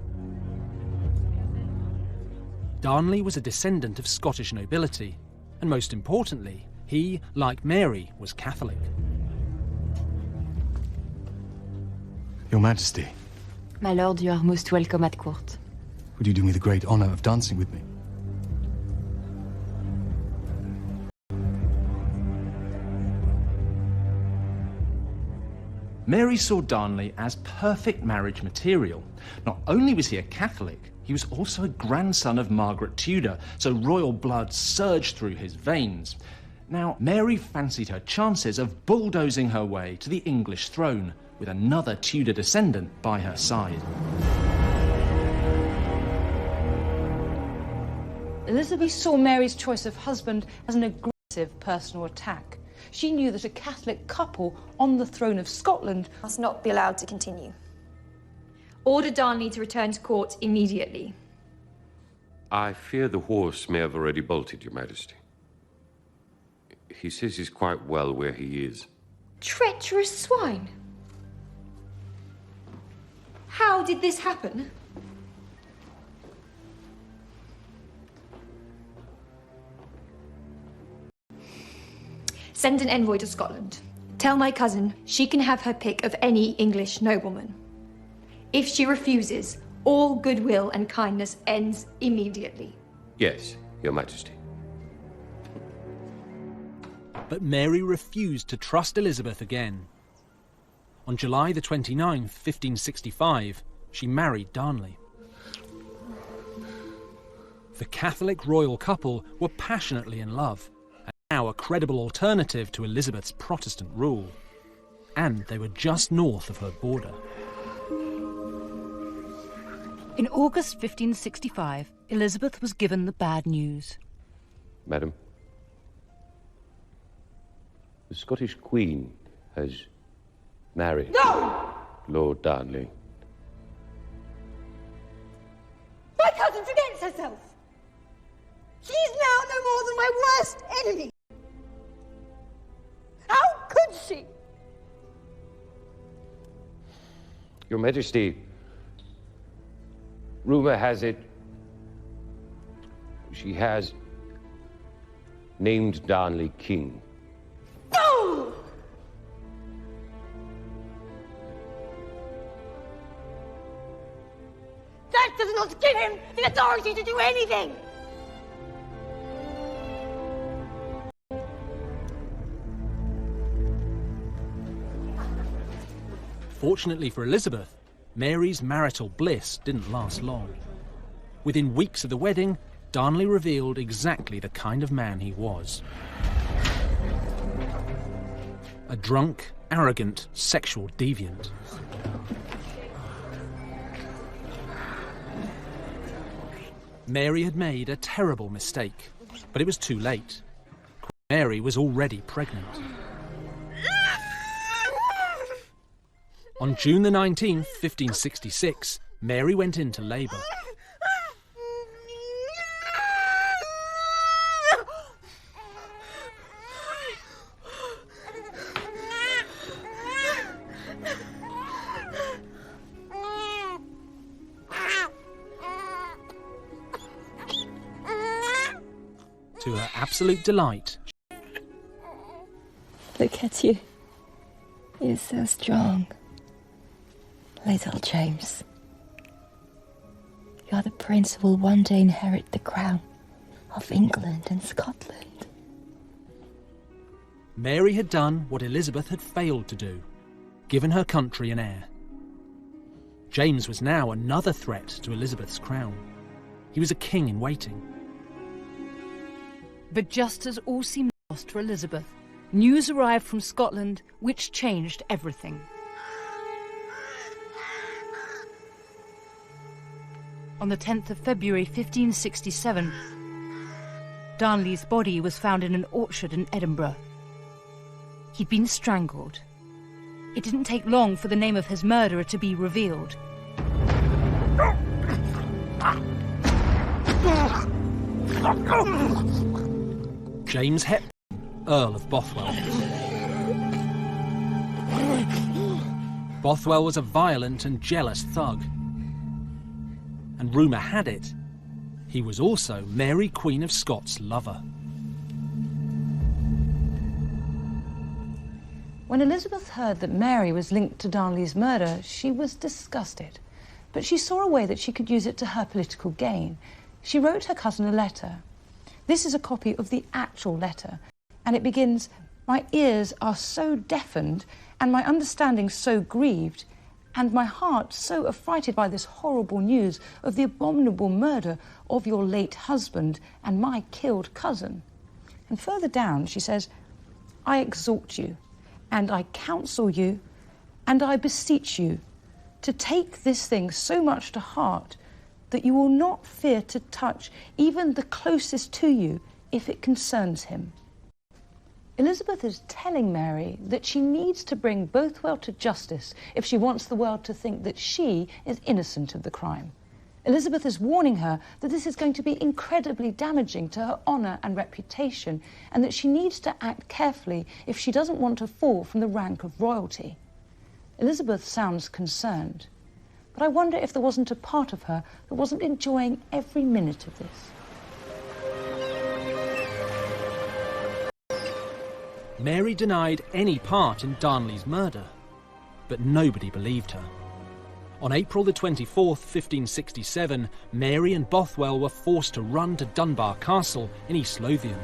Darnley was a descendant of Scottish nobility, and most importantly, he, like Mary, was Catholic. Your Majesty, My lord, you are most welcome at court. would you do me the great honor of dancing with me? Mary saw Darnley as perfect marriage material. Not only was he a Catholic, he was also a grandson of Margaret Tudor, so royal blood surged through his veins. Now, Mary fancied her chances of bulldozing her way to the English throne, with another Tudor descendant by her side. Elizabeth saw Mary's choice of husband as an aggressive personal attack. She knew that a Catholic couple on the throne of Scotland must not be allowed to continue. Order Darnley to return to court immediately. I fear the horse may have already bolted, Your Majesty. He says he's quite well where he is. Treacherous swine! How did this happen? Send an envoy to Scotland. Tell my cousin she can have her pick of any English nobleman. If she refuses, all goodwill and kindness ends immediately. Yes, Your Majesty. But Mary refused to trust Elizabeth again. On July the 29th, 1565, she married Darnley. The Catholic royal couple were passionately in love, and now a credible alternative to Elizabeth's Protestant rule. And they were just north of her border. In August 1565, Elizabeth was given the bad news. Madam, the Scottish Queen has married Lord Darnley. My cousin forgets herself. She's now no more than my worst enemy. How could she? Your Majesty, rumour has it she has named Darnley king. No! That does not give him the authority to do anything! Fortunately for Elizabeth, Mary's marital bliss didn't last long. Within weeks of the wedding, Darnley revealed exactly the kind of man he was. A drunk, arrogant, sexual deviant. Mary had made a terrible mistake, but it was too late. Mary was already pregnant. On June the 19th, 1566, Mary went into labour. To her absolute delight, look at you. You're so strong. Little James. You're the prince who will one day inherit the crown of England and Scotland. Mary had done what Elizabeth had failed to do, given her country an heir. James was now another threat to Elizabeth's crown. He was a king in waiting. But just as all seemed lost for Elizabeth, news arrived from Scotland which changed everything. On the 10th of February 1567, Darnley's body was found in an orchard in Edinburgh. He'd been strangled. It didn't take long for the name of his murderer to be revealed. James Hepburn, Earl of Bothwell. Bothwell was a violent and jealous thug. And rumour had it, he was also Mary, Queen of Scots' lover. When Elizabeth heard that Mary was linked to Darnley's murder, she was disgusted. But she saw a way that she could use it to her political gain. She wrote her cousin a letter. This is a copy of the actual letter, and it begins, "My ears are so deafened, and my understanding so grieved, and my heart so affrighted by this horrible news of the abominable murder of your late husband and my killed cousin." And further down she says, "I exhort you, and I counsel you, and I beseech you to take this thing so much to heart that you will not fear to touch even the closest to you if it concerns him." Elizabeth is telling Mary that she needs to bring Bothwell to justice if she wants the world to think that she is innocent of the crime. Elizabeth is warning her that this is going to be incredibly damaging to her honour and reputation, and that she needs to act carefully if she doesn't want to fall from the rank of royalty. Elizabeth sounds concerned, but I wonder if there wasn't a part of her that wasn't enjoying every minute of this. Mary denied any part in Darnley's murder, but nobody believed her. On April the 24th, 1567, Mary and Bothwell were forced to run to Dunbar Castle in East Lothian.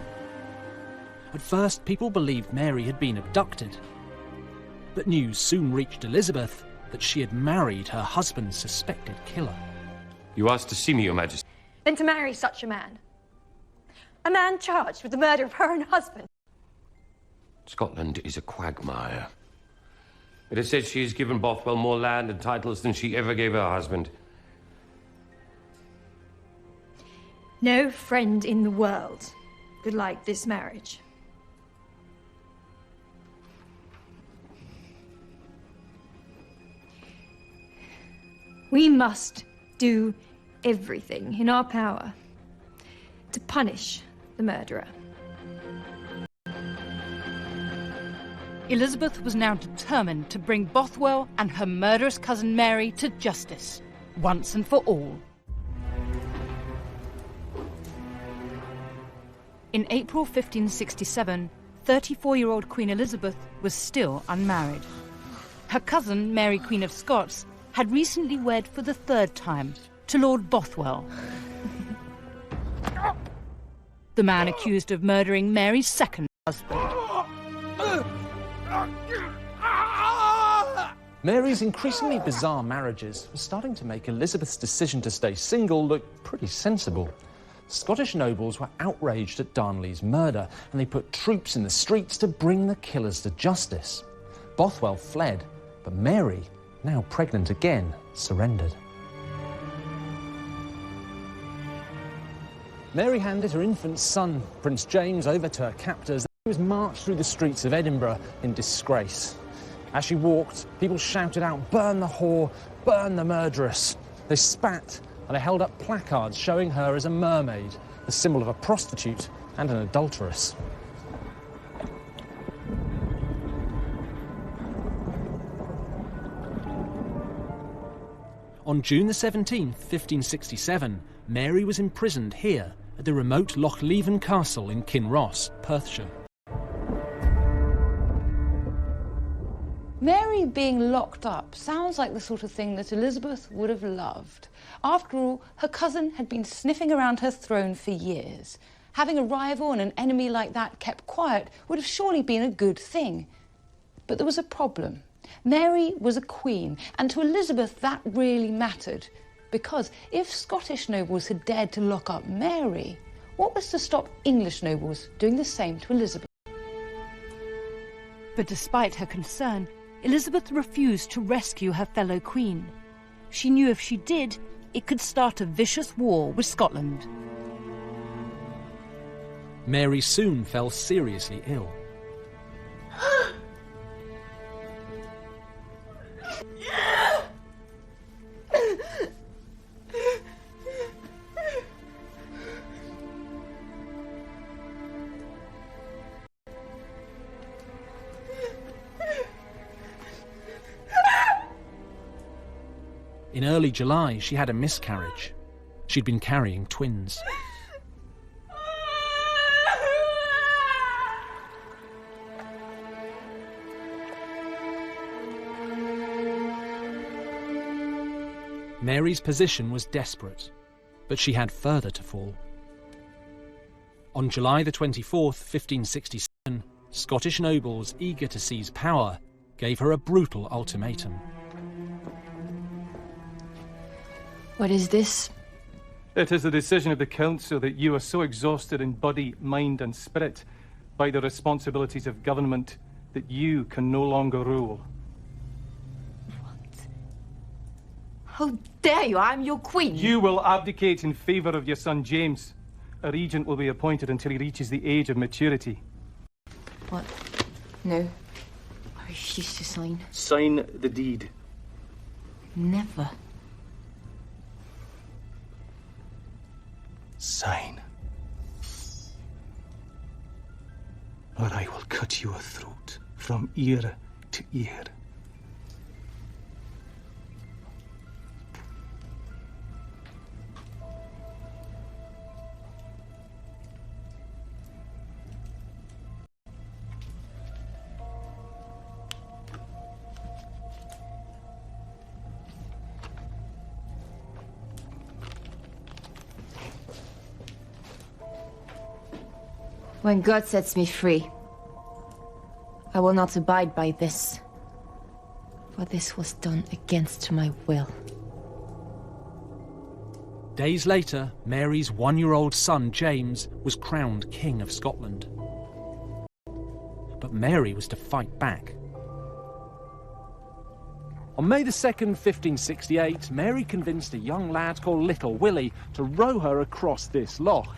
At first, people believed Mary had been abducted. But news soon reached Elizabeth that she had married her husband's suspected killer. You asked to see me, Your Majesty. Than to marry such a man. A man charged with the murder of her own husband. Scotland is a quagmire. It is said she has given Bothwell more land and titles than she ever gave her husband. No friend in the world could like this marriage. We must do everything in our power to punish the murderer. Elizabeth was now determined to bring Bothwell and her murderous cousin Mary to justice, once and for all. In April 1567, 34-year-old Queen Elizabeth was still unmarried. Her cousin, Mary Queen of Scots, had recently wed for the third time to Lord Bothwell, the man accused of murdering Mary's second husband. Mary's increasingly bizarre marriages were starting to make Elizabeth's decision to stay single look pretty sensible. Scottish nobles were outraged at Darnley's murder, and they put troops in the streets to bring the killers to justice. Bothwell fled, but Mary, now pregnant again, surrendered. Mary handed her infant son, Prince James, over to her captors. He was marched through the streets of Edinburgh in disgrace. As she walked, people shouted out, "Burn the whore, burn the murderess." They spat, and they held up placards showing her as a mermaid, the symbol of a prostitute and an adulteress. On June the 17th, 1567, Mary was imprisoned here at the remote Loch Leven Castle in Kinross, Perthshire. Mary being locked up sounds like the sort of thing that Elizabeth would have loved. After all, her cousin had been sniffing around her throne for years. Having a rival and an enemy like that kept quiet would have surely been a good thing. But there was a problem. Mary was a queen, and to Elizabeth that really mattered. Because if Scottish nobles had dared to lock up Mary, what was to stop English nobles doing the same to Elizabeth? But despite her concern, Elizabeth refused to rescue her fellow queen. She knew if she did, it could start a vicious war with Scotland. Mary soon fell seriously ill. In early July, she had a miscarriage. She'd been carrying twins. Mary's position was desperate, but she had further to fall. On July the 24th, 1567, Scottish nobles eager to seize power gave her a brutal ultimatum. What is this? It is the decision of the Council that you are so exhausted in body, mind and spirit by the responsibilities of government that you can no longer rule. How dare you? I'm your queen. You will abdicate in favour of your son James. A regent will be appointed until he reaches the age of maturity. What? No. I refuse to sign. Sign the deed. Never. Sign. Or I will cut your throat from ear to ear. When God sets me free, I will not abide by this. For this was done against my will. Days later, Mary's one-year-old son, James, was crowned King of Scotland. But Mary was to fight back. On May the 2nd, 1568, Mary convinced a young lad called Little Willie to row her across this loch.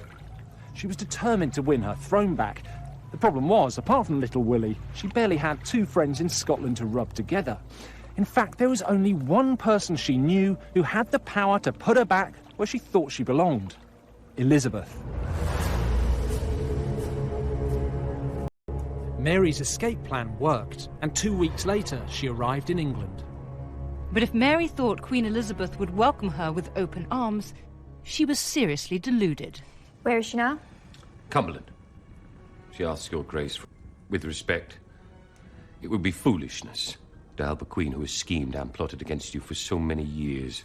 She was determined to win her throne back. The problem was, apart from Little Willie, she barely had two friends in Scotland to rub together. In fact, there was only one person she knew who had the power to put her back where she thought she belonged: Elizabeth. Mary's escape plan worked, and 2 weeks later she arrived in England. But if Mary thought Queen Elizabeth would welcome her with open arms, she was seriously deluded. Where is she now? Cumberland. She asks your grace, with respect, it would be foolishness to help a queen who has schemed and plotted against you for so many years.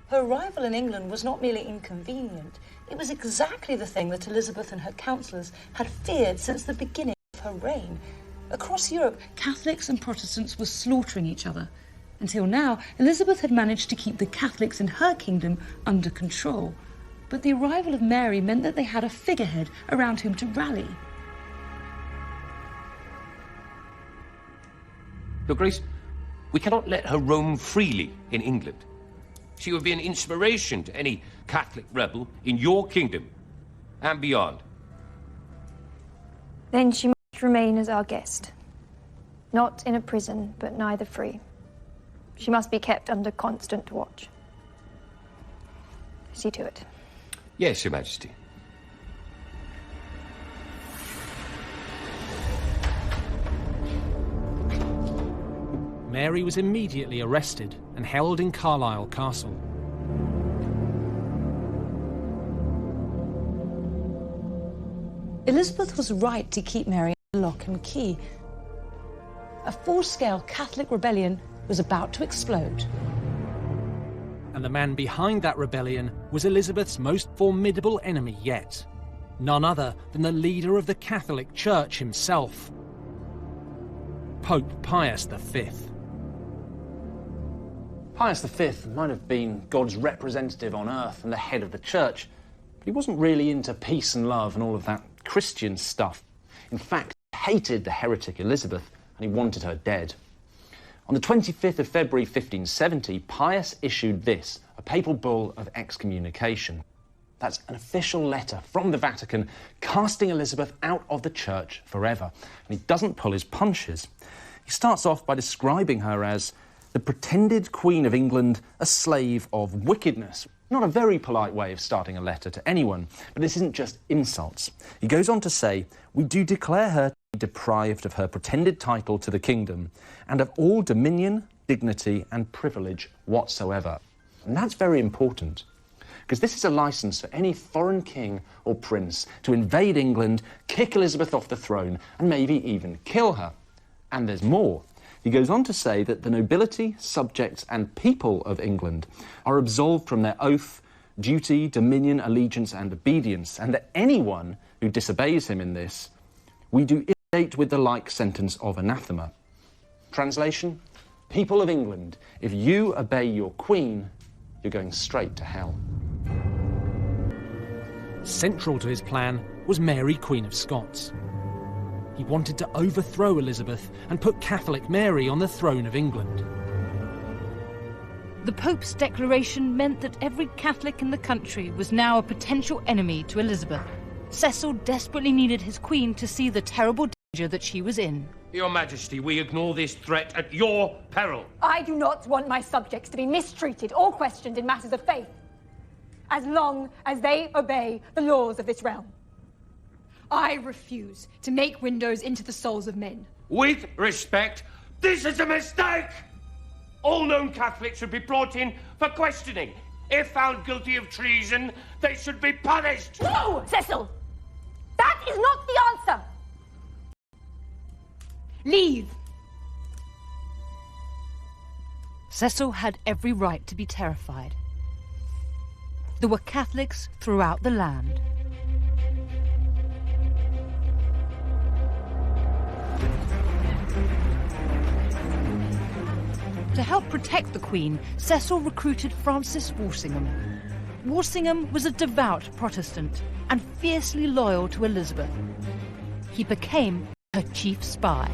Her arrival in England was not merely inconvenient. It was exactly the thing that Elizabeth and her councillors had feared since the beginning of her reign. Across Europe, Catholics and Protestants were slaughtering each other. Until now, Elizabeth had managed to keep the Catholics in her kingdom under control. But the arrival of Mary meant that they had a figurehead around whom to rally. Your Grace, we cannot let her roam freely in England. She would be an inspiration to any Catholic rebel in your kingdom and beyond. Then she must remain as our guest. Not in a prison, but neither free. She must be kept under constant watch. See to it. Yes, Your Majesty. Mary was immediately arrested and held in Carlisle Castle. Elizabeth was right to keep Mary under lock and key. A full-scale Catholic rebellion was about to explode. And the man behind that rebellion was Elizabeth's most formidable enemy yet. None other than the leader of the Catholic Church himself, Pope Pius V. Pius V might have been God's representative on earth and the head of the church, but he wasn't really into peace and love and all of that Christian stuff. In fact, he hated the heretic Elizabeth and he wanted her dead. On the 25th of February 1570, Pius issued this, a papal bull of excommunication. That's an official letter from the Vatican casting Elizabeth out of the church forever. And he doesn't pull his punches. He starts off by describing her as the pretended Queen of England, a slave of wickedness. Not a very polite way of starting a letter to anyone, but this isn't just insults. He goes on to say, "We do declare her to be deprived of her pretended title to the kingdom, and of all dominion, dignity, and privilege whatsoever." And that's very important, because this is a licence for any foreign king or prince to invade England, kick Elizabeth off the throne, and maybe even kill her. And there's more. He goes on to say that the nobility, subjects, and people of England are absolved from their oath, duty, dominion, allegiance, and obedience, and that anyone who disobeys him in this, we do imitate with the like sentence of anathema. Translation: people of England, if you obey your queen, you're going straight to hell. Central to his plan was Mary, Queen of Scots. He wanted to overthrow Elizabeth and put Catholic Mary on the throne of England. The Pope's declaration meant that every Catholic in the country was now a potential enemy to Elizabeth. Cecil desperately needed his queen to see the terrible danger that she was in. Your Majesty, we ignore this threat at your peril. I do not want my subjects to be mistreated or questioned in matters of faith, as long as they obey the laws of this realm. I refuse to make windows into the souls of men. With respect, this is a mistake! All known Catholics should be brought in for questioning. If found guilty of treason, they should be punished! No, Cecil! That is not the answer! Leave! Cecil had every right to be terrified. There were Catholics throughout the land. To help protect the Queen, Cecil recruited Francis Walsingham. Walsingham was a devout Protestant and fiercely loyal to Elizabeth. He became her chief spy.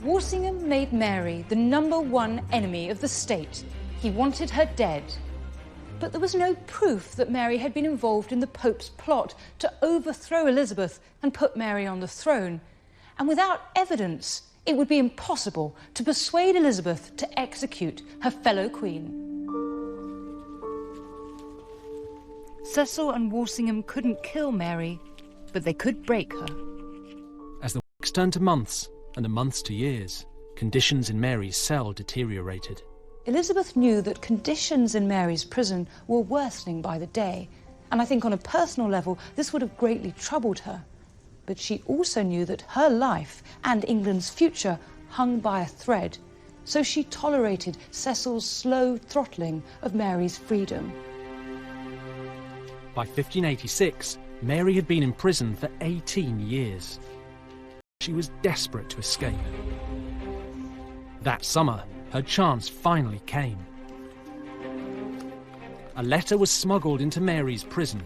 Walsingham made Mary the #1 enemy of the state. He wanted her dead. But there was no proof that Mary had been involved in the Pope's plot to overthrow Elizabeth and put Mary on the throne. And without evidence, it would be impossible to persuade Elizabeth to execute her fellow queen. Cecil and Walsingham couldn't kill Mary, but they could break her. As the weeks turned to months and the months to years, conditions in Mary's cell deteriorated. Elizabeth knew that conditions in Mary's prison were worsening by the day, and I think on a personal level this would have greatly troubled her. But she also knew that her life and England's future hung by a thread, so she tolerated Cecil's slow throttling of Mary's freedom. By 1586, Mary had been in prison for 18 years. She was desperate to escape. That summer, her chance finally came. A letter was smuggled into Mary's prison.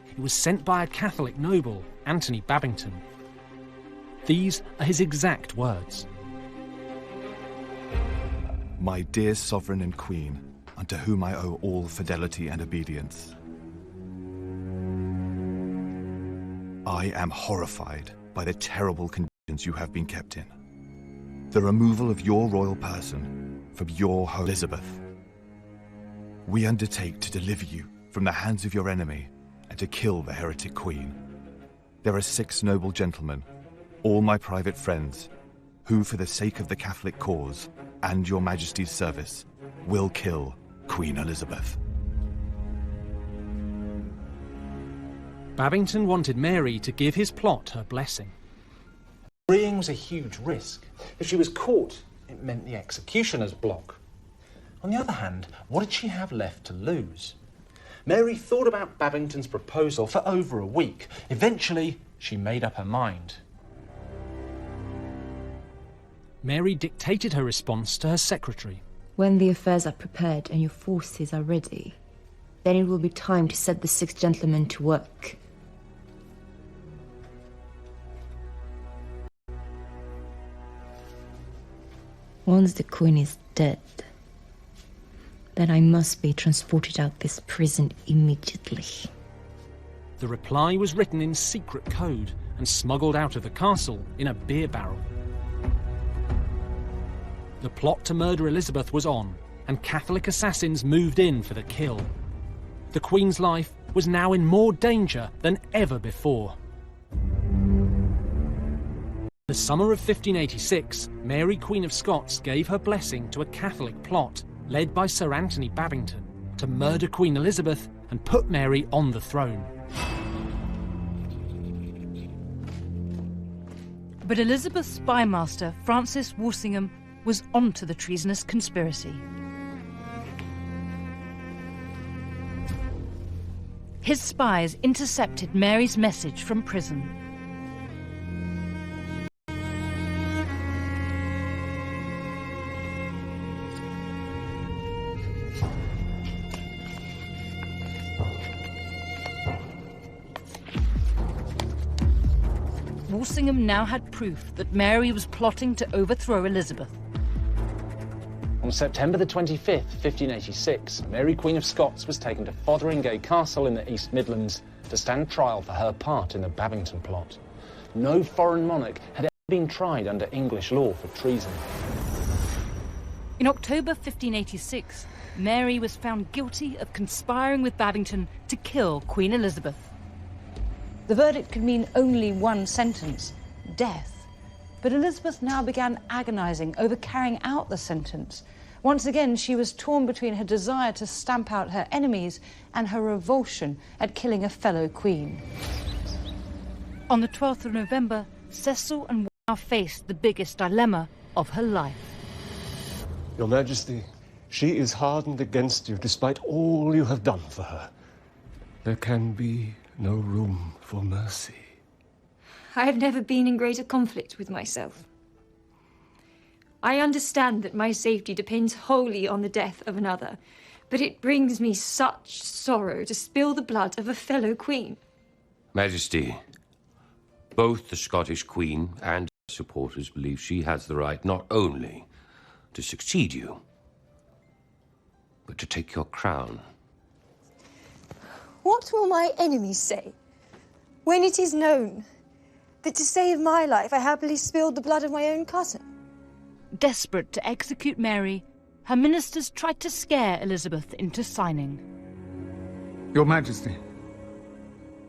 It was sent by a Catholic noble, Anthony Babington. These are his exact words. My dear sovereign and queen, unto whom I owe all fidelity and obedience. I am horrified by the terrible conditions you have been kept in. The removal of your royal person from your home, Elizabeth. We undertake to deliver you from the hands of your enemy and to kill the heretic queen. There are 6 noble gentlemen, all my private friends, who for the sake of the Catholic cause and your Majesty's service will kill Queen Elizabeth. Babington wanted Mary to give his plot her blessing. Freeing was a huge risk. If she was caught, it meant the executioner's block. On the other hand, what did she have left to lose? Mary thought about Babington's proposal for over a week. Eventually, she made up her mind. Mary dictated her response to her secretary. When the affairs are prepared and your forces are ready, then it will be time to set the 6 gentlemen to work. Once the Queen is dead, then I must be transported out this prison immediately. The reply was written in secret code and smuggled out of the castle in a beer barrel. The plot to murder Elizabeth was on, and Catholic assassins moved in for the kill. The Queen's life was now in more danger than ever before. The summer of 1586, Mary, Queen of Scots, gave her blessing to a Catholic plot led by Sir Anthony Babington to murder Queen Elizabeth and put Mary on the throne. But Elizabeth's spymaster, Francis Walsingham, was onto the treasonous conspiracy. His spies intercepted Mary's message from prison. Walsingham now had proof that Mary was plotting to overthrow Elizabeth. On September the 25th, 1586, Mary, Queen of Scots, was taken to Fotheringay Castle in the East Midlands to stand trial for her part in the Babington plot. No foreign monarch had ever been tried under English law for treason. In October 1586, Mary was found guilty of conspiring with Babington to kill Queen Elizabeth. The verdict could mean only one sentence, death. But Elizabeth now began agonising over carrying out the sentence. Once again, she was torn between her desire to stamp out her enemies and her revulsion at killing a fellow queen. On the 12th of November, Cecil and now faced the biggest dilemma of her life. Your Majesty, she is hardened against you despite all you have done for her. There can be no room for mercy. I have never been in greater conflict with myself. I understand that my safety depends wholly on the death of another, but it brings me such sorrow to spill the blood of a fellow queen. Majesty, both the Scottish Queen and her supporters believe she has the right not only to succeed you, but to take your crown. What will my enemies say when it is known that to save my life I happily spilled the blood of my own cousin? Desperate to execute Mary, her ministers tried to scare Elizabeth into signing. Your Majesty,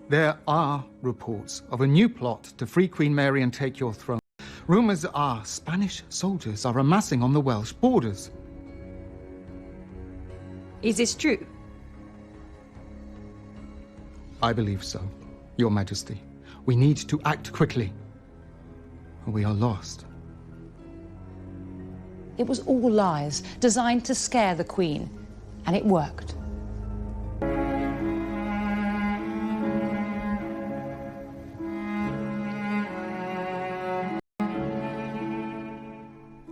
there are reports of a new plot to free Queen Mary and take your throne. Rumours are Spanish soldiers are amassing on the Welsh borders. Is this true? I believe so, Your Majesty. We need to act quickly, or we are lost. It was all lies, designed to scare the Queen, and it worked.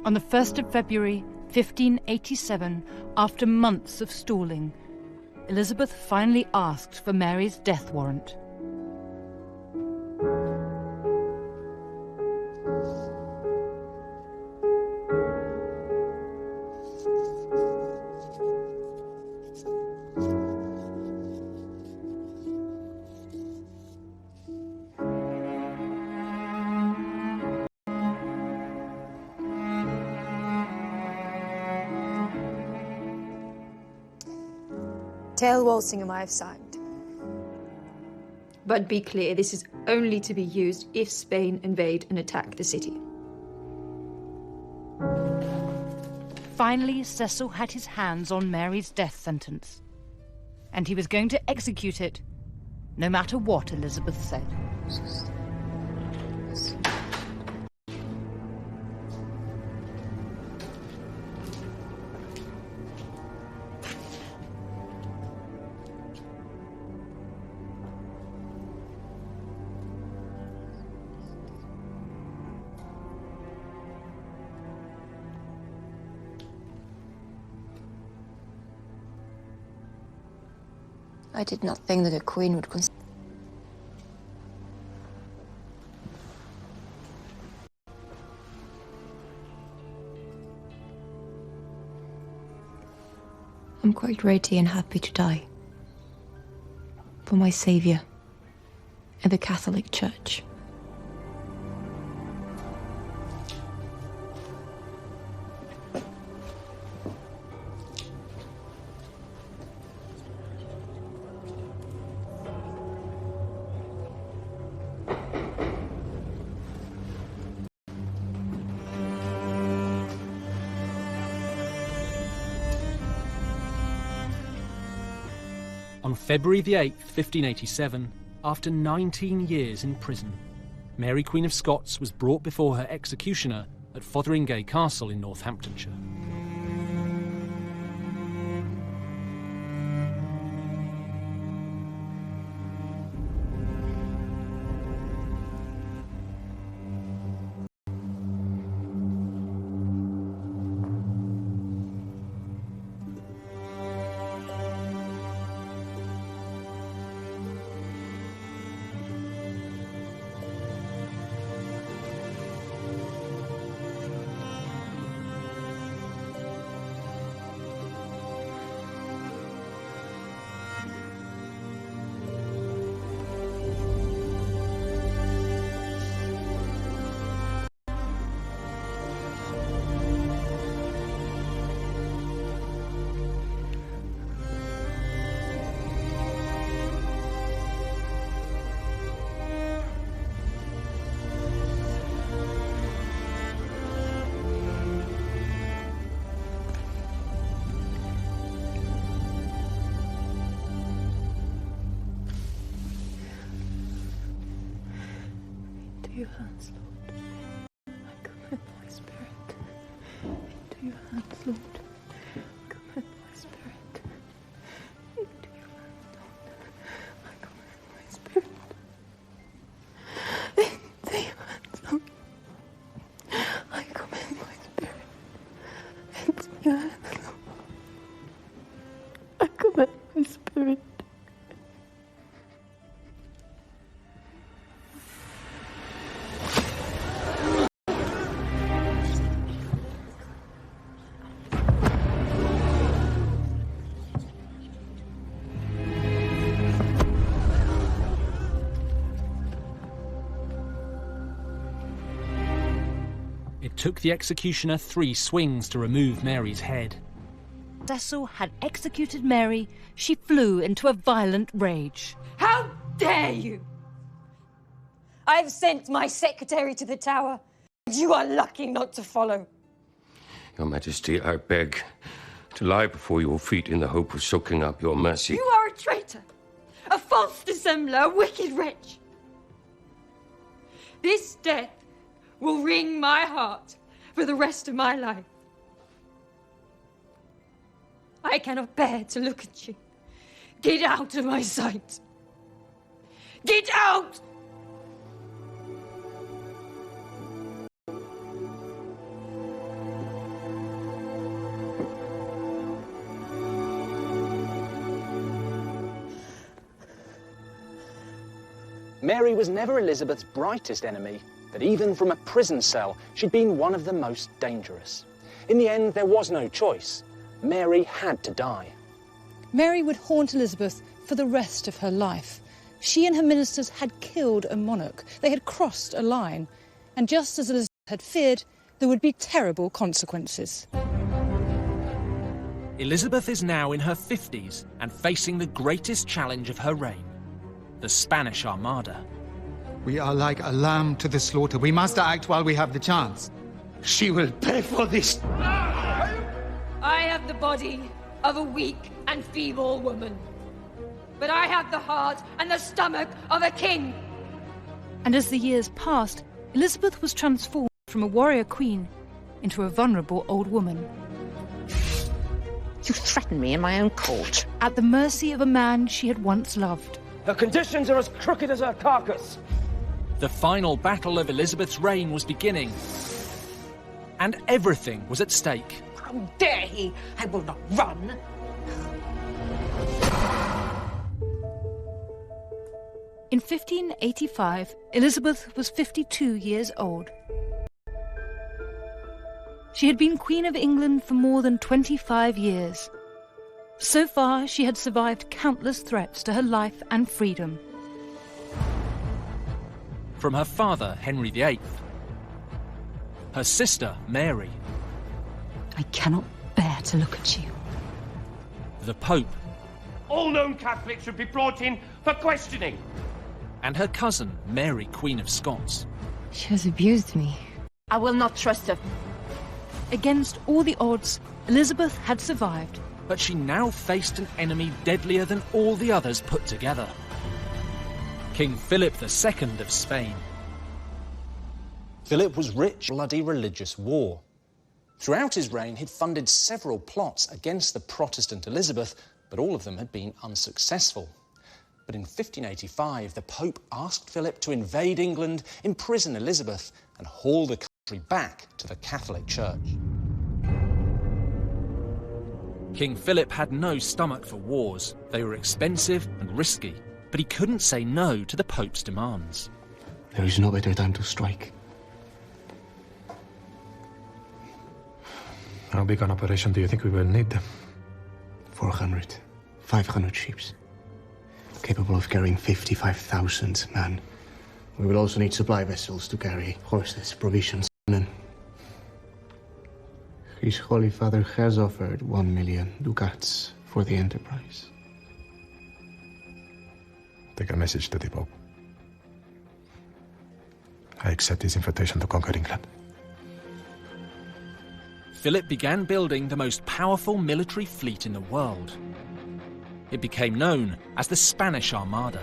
On the 1st of February, 1587, after months of stalling, Elizabeth finally asked for Mary's death warrant. Tell Walsingham I have signed. But be clear, this is only to be used if Spain invade and attack the city. Finally, Cecil had his hands on Mary's death sentence, and he was going to execute it, no matter what Elizabeth said. I did not think that a queen would consider. I'm quite ready and happy to die. For my saviour and the Catholic Church. On February the 8th, 1587, after 19 years in prison, Mary Queen of Scots was brought before her executioner at Fotheringay Castle in Northamptonshire. Into your hands, Lord. I commit my spirit. Into your hands, Lord. I commit my spirit. Into your hands, Lord. I commit my spirit. Into your hands, Lord. I commit my spirit. It took the executioner 3 swings to remove Mary's head. Cecil had executed Mary, she flew into a violent rage. How dare you! I've sent my secretary to the Tower, and you are lucky not to follow. Your Majesty, I beg to lie before your feet in the hope of soaking up your mercy. You are a traitor, a false dissembler, a wicked wretch. This death will wring my heart for the rest of my life. I cannot bear to look at you. Get out of my sight. Get out! Mary was never Elizabeth's brightest enemy, but even from a prison cell, she'd been one of the most dangerous. In the end, there was no choice. Mary had to die. Mary would haunt Elizabeth for the rest of her life. She and her ministers had killed a monarch. They had crossed a line. And just as Elizabeth had feared, there would be terrible consequences. Elizabeth is now in her 50s and facing the greatest challenge of her reign, the Spanish Armada. We are like a lamb to the slaughter. We must act while we have the chance. She will pay for this. I have the body of a weak and feeble woman, but I have the heart and the stomach of a king. And as the years passed, Elizabeth was transformed from a warrior queen into a vulnerable old woman. You threaten me in my own court. At the mercy of a man she had once loved. Her conditions are as crooked as her carcass. The final battle of Elizabeth's reign was beginning, and everything was at stake. How dare he! I will not run! In 1585, Elizabeth was 52 years old. She had been Queen of England for more than 25 years. So far, she had survived countless threats to her life and freedom. From her father, Henry VIII, her sister, Mary, I cannot bear to look at you. the Pope, All known Catholics should be brought in for questioning. and her cousin, Mary, Queen of Scots. She has abused me. I will not trust her. Against all the odds, Elizabeth had survived. But she now faced an enemy deadlier than all the others put together. King Philip II of Spain. Philip was rich, bloody religious war. Throughout his reign, he'd funded several plots against the Protestant Elizabeth, but all of them had been unsuccessful. But in 1585, the Pope asked Philip to invade England, imprison Elizabeth, and haul the country back to the Catholic Church. King Philip had no stomach for wars. They were expensive and risky, but he couldn't say no to the Pope's demands. There is no better time to strike. How big an operation do you think we will need? 400, 500 ships, capable of carrying 55,000 men. We will also need supply vessels to carry horses, provisions, and His Holy Father has offered 1 million ducats for the enterprise. Take a message to the Pope. I accept his invitation to conquer England. Philip began building the most powerful military fleet in the world. It became known as the Spanish Armada.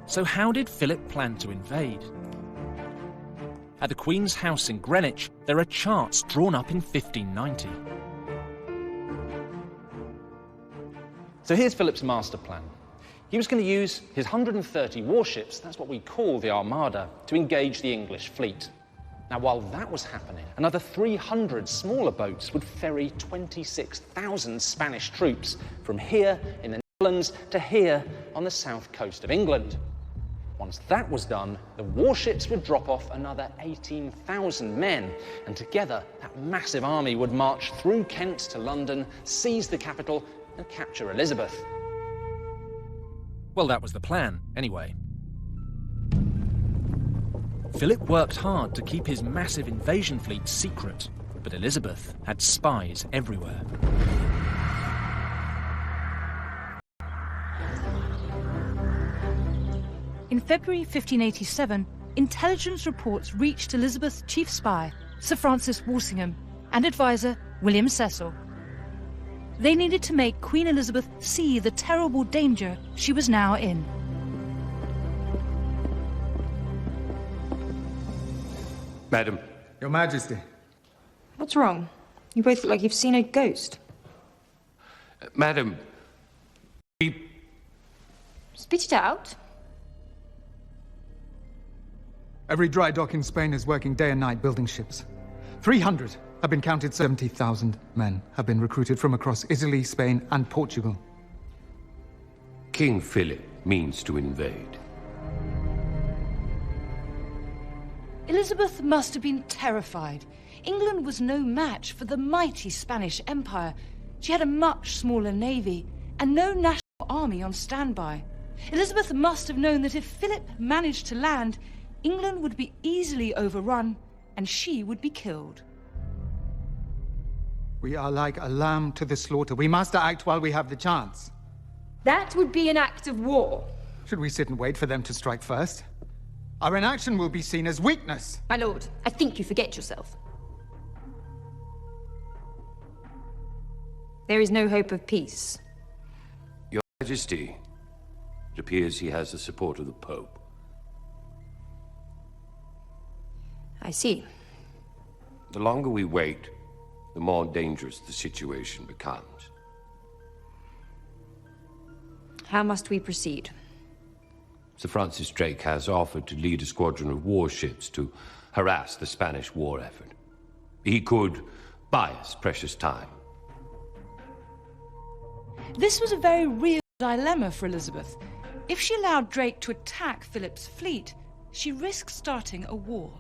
So how did Philip plan to invade? At the Queen's house in Greenwich, there are charts drawn up in 1590. So here's Philip's master plan. He was going to use his 130 warships, that's what we call the Armada, to engage the English fleet. Now, while that was happening, another 300 smaller boats would ferry 26,000 Spanish troops from here in the Netherlands to here on the south coast of England. Once that was done, the warships would drop off another 18,000 men, and together that massive army would march through Kent to London, seize the capital, and capture Elizabeth. Well, that was the plan, anyway. Philip worked hard to keep his massive invasion fleet secret, but Elizabeth had spies everywhere. In February 1587, intelligence reports reached Elizabeth's chief spy, Sir Francis Walsingham, and advisor William Cecil. They needed to make Queen Elizabeth see the terrible danger she was now in. Madam. Your Majesty. What's wrong? You both look like you've seen a ghost. Madam. Spit it out. Every dry dock in Spain is working day and night building ships. 300 have been counted. 70,000 men have been recruited from across Italy, Spain, and Portugal. King Philip means to invade. Elizabeth must have been terrified. England was no match for the mighty Spanish Empire. She had a much smaller navy and no national army on standby. Elizabeth must have known that if Philip managed to land, England would be easily overrun and she would be killed. We are like a lamb to the slaughter. We must act while we have the chance. That would be an act of war. Should we sit and wait for them to strike first? Our inaction will be seen as weakness. My lord, I think you forget yourself. There is no hope of peace. Your Majesty, it appears he has the support of the Pope. I see. The longer we wait, the more dangerous the situation becomes. How must we proceed? Sir Francis Drake has offered to lead a squadron of warships to harass the Spanish war effort. He could buy us precious time. This was a very real dilemma for Elizabeth. If she allowed Drake to attack Philip's fleet, she risked starting a war.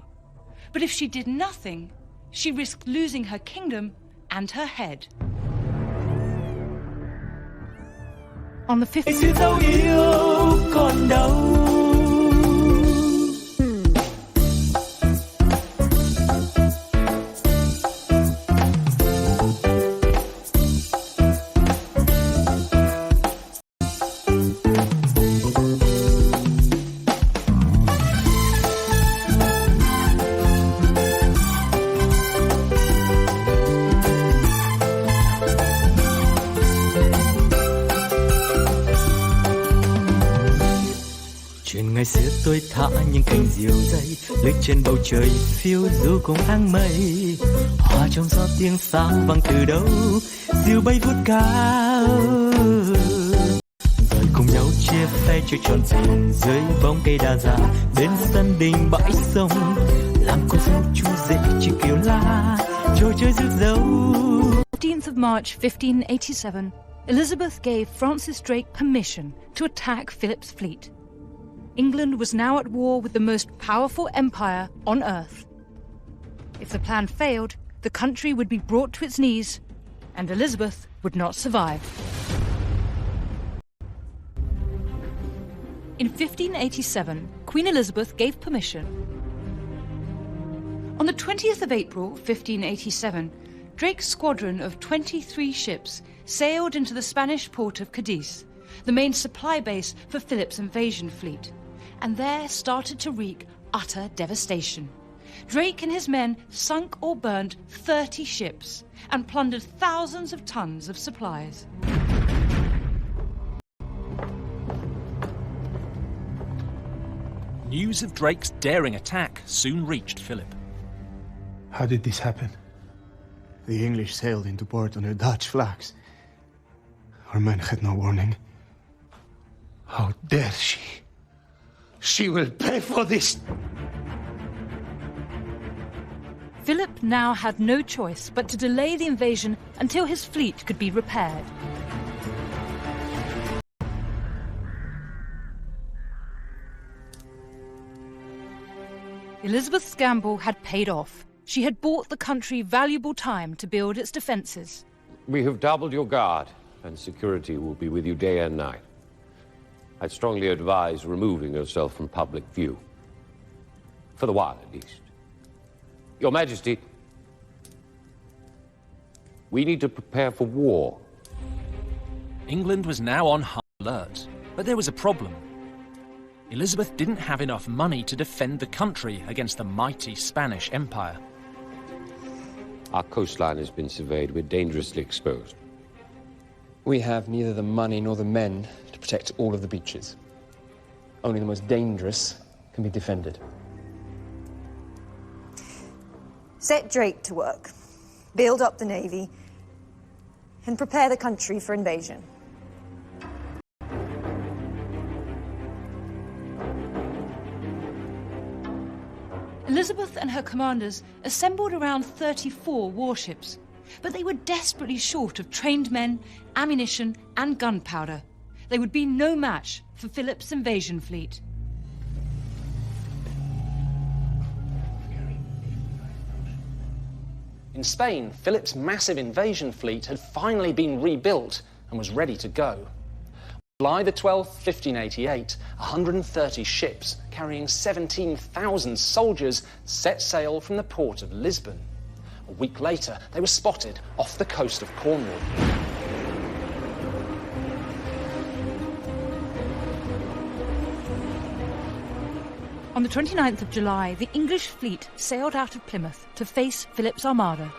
But if she did nothing, she risked losing her kingdom and her head. On the 15th... Ngày xưa tôi thả những cành diều dây lướt trên bầu trời phiêu du cùng áng mây, hòa trong gió tiếng sáo vang từ đâu diều bay vút cao, rồi cùng nhau chia phe chơi tròn thuyền dưới bóng cây đa già bên sân đình bãi sông, làm cô dâu chú rể chỉ kiều la trò chơi rước dâu. 15th of March 1587, Elizabeth gave Francis Drake permission to attack Philip's fleet. England was now at war with the most powerful empire on earth. If the plan failed, the country would be brought to its knees, and Elizabeth would not survive. In 1587, Queen Elizabeth gave permission. On the 20th of April, 1587, Drake's squadron of 23 ships sailed into the Spanish port of Cadiz, the main supply base for Philip's invasion fleet, and there started to wreak utter devastation. Drake and his men sunk or burned 30 ships and plundered thousands of tons of supplies. News of Drake's daring attack soon reached Philip. How did this happen? The English sailed into port under Dutch flags. Our men had no warning. How dare she? She will pay for this! Philip now had no choice but to delay the invasion until his fleet could be repaired. Elizabeth's gamble had paid off. She had bought the country valuable time to build its defences. We have doubled your guard, and security will be with you day and night. I'd strongly advise removing yourself from public view. For the while, at least. Your Majesty, we need to prepare for war. England was now on high alert, but there was a problem. Elizabeth didn't have enough money to defend the country against the mighty Spanish Empire. Our coastline has been surveyed. We're dangerously exposed. We have neither the money nor the men to protect all of the beaches. Only the most dangerous can be defended. Set Drake to work, build up the navy, and prepare the country for invasion. Elizabeth and her commanders assembled around 34 warships, but they were desperately short of trained men, ammunition, and gunpowder. They would be no match for Philip's invasion fleet. In Spain, Philip's massive invasion fleet had finally been rebuilt and was ready to go. July the 12th, 1588, 130 ships carrying 17,000 soldiers set sail from the port of Lisbon. A week later, they were spotted off the coast of Cornwall. On the 29th of July, the English fleet sailed out of Plymouth to face Philip's armada.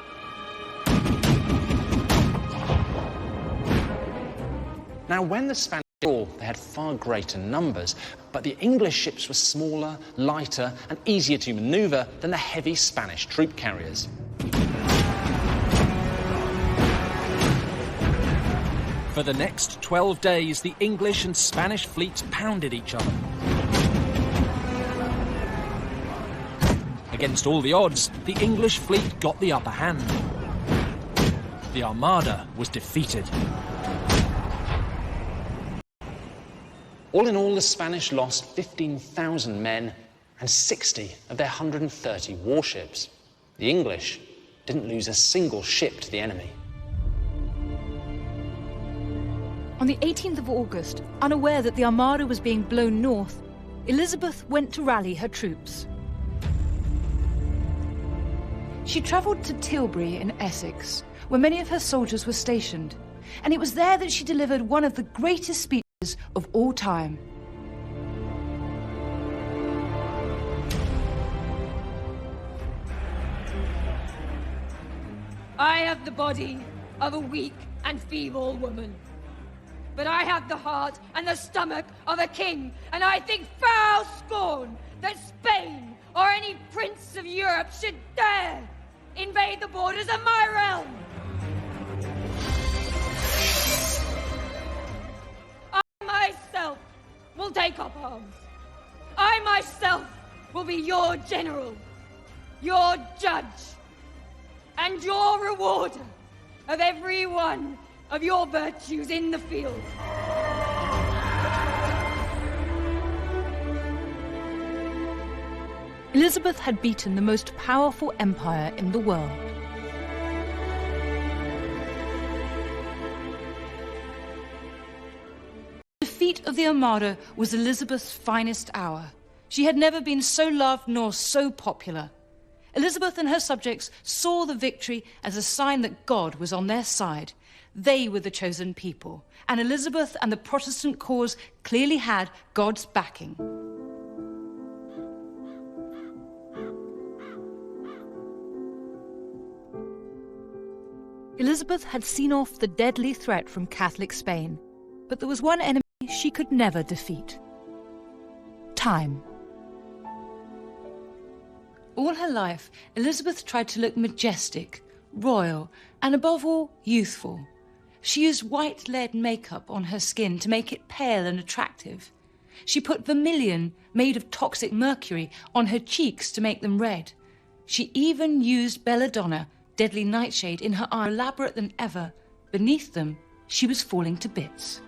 Now, when the Spanish they had far greater numbers, but the English ships were smaller, lighter, and easier to maneuver than the heavy Spanish troop carriers. For the next 12 days, the English and Spanish fleets pounded each other. Against all the odds, the English fleet got the upper hand. The Armada was defeated. All in all, the Spanish lost 15,000 men and 60 of their 130 warships. The English didn't lose a single ship to the enemy. On the 18th of August, unaware that the Armada was being blown north, Elizabeth went to rally her troops. She travelled to Tilbury in Essex, where many of her soldiers were stationed, and it was there that she delivered one of the greatest speeches of all time. I have the body of a weak and feeble woman, but I have the heart and the stomach of a king, and I think foul scorn that Spain or any prince of Europe should dare invade the borders of my realm. I myself will take up arms. I myself will be your general, your judge, and your rewarder of every one of your virtues in the field. Elizabeth had beaten the most powerful empire in the world. The defeat of the Armada was Elizabeth's finest hour. She had never been so loved nor so popular. Elizabeth and her subjects saw the victory as a sign that God was on their side. They were the chosen people, and Elizabeth and the Protestant cause clearly had God's backing. Elizabeth had seen off the deadly threat from Catholic Spain, but there was one enemy she could never defeat: time. All her life, Elizabeth tried to look majestic, royal, and above all, youthful. She used white lead makeup on her skin to make it pale and attractive. She put vermilion, made of toxic mercury, on her cheeks to make them red. She even used belladonna, deadly nightshade, in her eye, more elaborate than ever. Beneath them, she was falling to bits.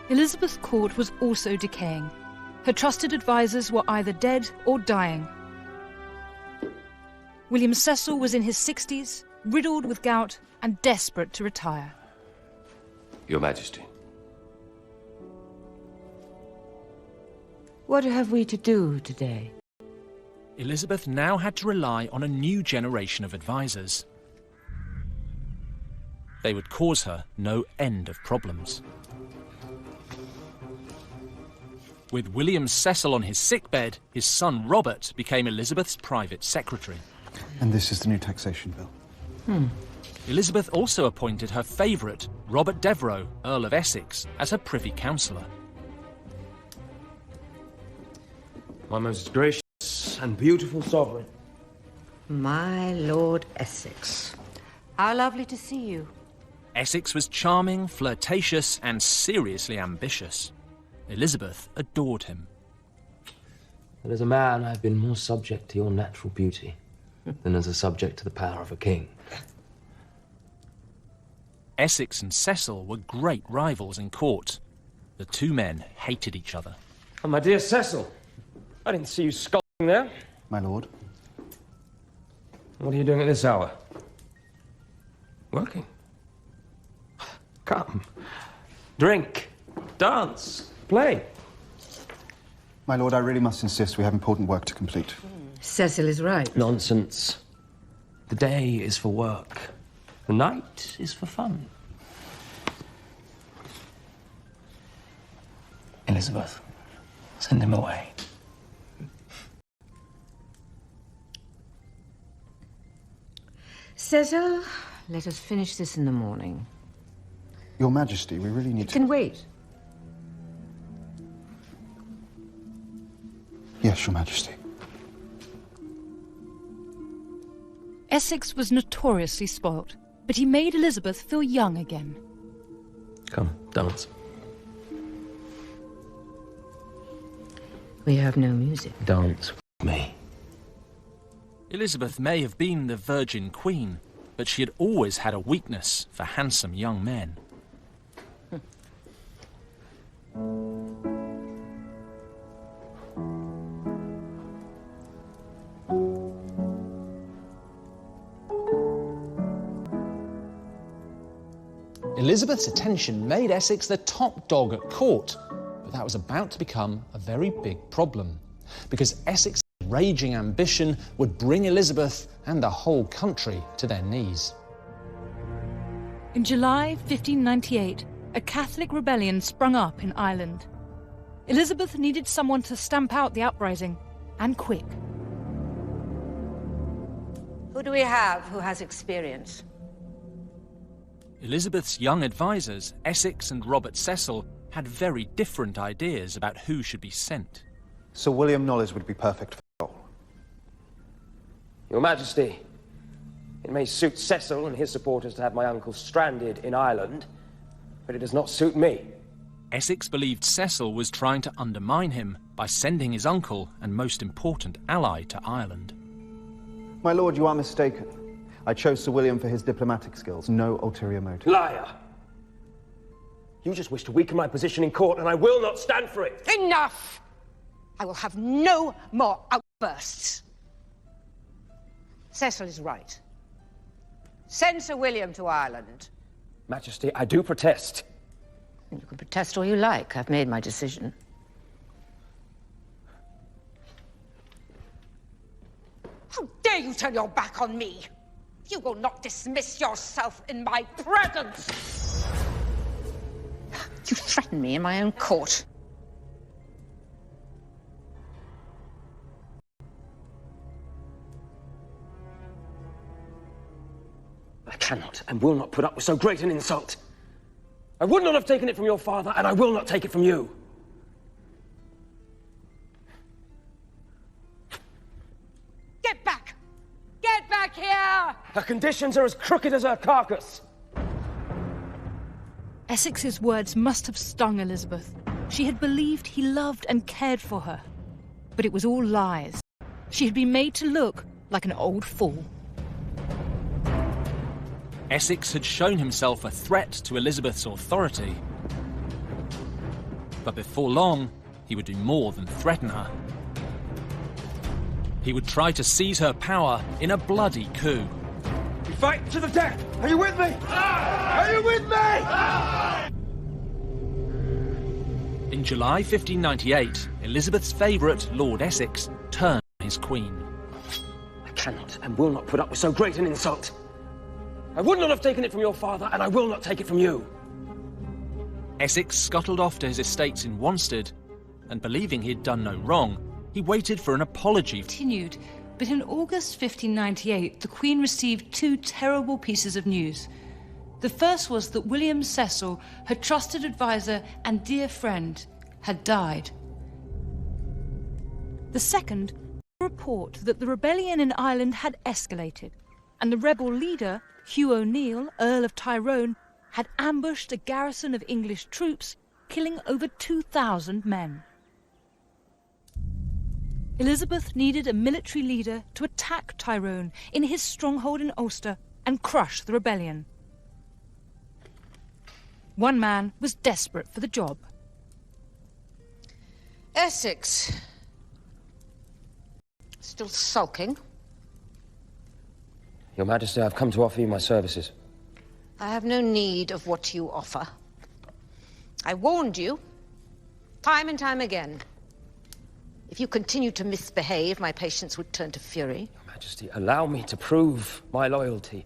Elizabeth's court was also decaying. Her trusted advisors were either dead or dying. William Cecil was in his 60s, riddled with gout and desperate to retire. Your Majesty. What have we to do today? Elizabeth now had to rely on a new generation of advisors. They would cause her no end of problems. With William Cecil on his sickbed, his son Robert became Elizabeth's private secretary. And this is the new taxation bill. Elizabeth also appointed her favourite, Robert Devereux, Earl of Essex, as her privy councillor. My most gracious and beautiful sovereign. My Lord Essex. How lovely to see you. Essex was charming, flirtatious, and seriously ambitious. Elizabeth adored him. But as a man, I've been more subject to your natural beauty than as a subject to the power of a king. Essex and Cecil were great rivals in court. The two men hated each other. Oh, my dear Cecil, I didn't see you skulking there. My lord. What are you doing at this hour? Working. Come. Drink. Dance. Play. My lord, I really must insist we have important work to complete. Cecil is right. Nonsense. The day is for work. The night is for fun. Elizabeth, send him away. Cecil, let us finish this in the morning. Your Majesty, we really need It can wait. Yes, Your Majesty. Essex was notoriously spoilt, but he made Elizabeth feel young again. Come, dance. We have no music. Dance with me. Elizabeth may have been the Virgin Queen, but she had always had a weakness for handsome young men. Elizabeth's attention made Essex the top dog at court, but that was about to become a very big problem, because Essex's raging ambition would bring Elizabeth and the whole country to their knees. In July 1598, a Catholic rebellion sprung up in Ireland. Elizabeth needed someone to stamp out the uprising, and quick. Who do we have who has experience? Elizabeth's young advisors, Essex and Robert Cecil, had very different ideas about who should be sent. Sir William Knollys would be perfect for the role. Your Majesty, it may suit Cecil and his supporters to have my uncle stranded in Ireland, but it does not suit me. Essex believed Cecil was trying to undermine him by sending his uncle and most important ally to Ireland. My lord, you are mistaken. I chose Sir William for his diplomatic skills, no ulterior motive. Liar! You just wish to weaken my position in court, and I will not stand for it! Enough! I will have no more outbursts. Cecil is right. Send Sir William to Ireland. Majesty, I do protest. You can protest all you like. I've made my decision. How dare you turn your back on me? You will not dismiss yourself in my presence! You threaten me in my own court. I cannot and will not put up with so great an insult. I would not have taken it from your father, and I will not take it from you. Get back! Get back here! Her conditions are as crooked as her carcass. Essex's words must have stung Elizabeth. She had believed he loved and cared for her. But it was all lies. She had been made to look like an old fool. Essex had shown himself a threat to Elizabeth's authority. But before long, he would do more than threaten her. He would try to seize her power in a bloody coup. We fight to the death! Are you with me? Are you with me? In July 1598, Elizabeth's favourite, Lord Essex, turned on his queen. I cannot and will not put up with so great an insult. I would not have taken it from your father, and I will not take it from you. Essex scuttled off to his estates in Wanstead, and believing he'd done no wrong, he waited for an apology. Continued, but in August 1598, the Queen received two terrible pieces of news. The first was that William Cecil, her trusted advisor and dear friend, had died. The second, a report that the rebellion in Ireland had escalated, and the rebel leader, Hugh O'Neill, Earl of Tyrone, had ambushed a garrison of English troops, killing over 2,000 men. Elizabeth needed a military leader to attack Tyrone in his stronghold in Ulster and crush the rebellion. One man was desperate for the job. Essex. Still sulking? Your Majesty, I've come to offer you my services. I have no need of what you offer. I warned you, time and time again. If you continue to misbehave, my patience would turn to fury. Your Majesty, allow me to prove my loyalty.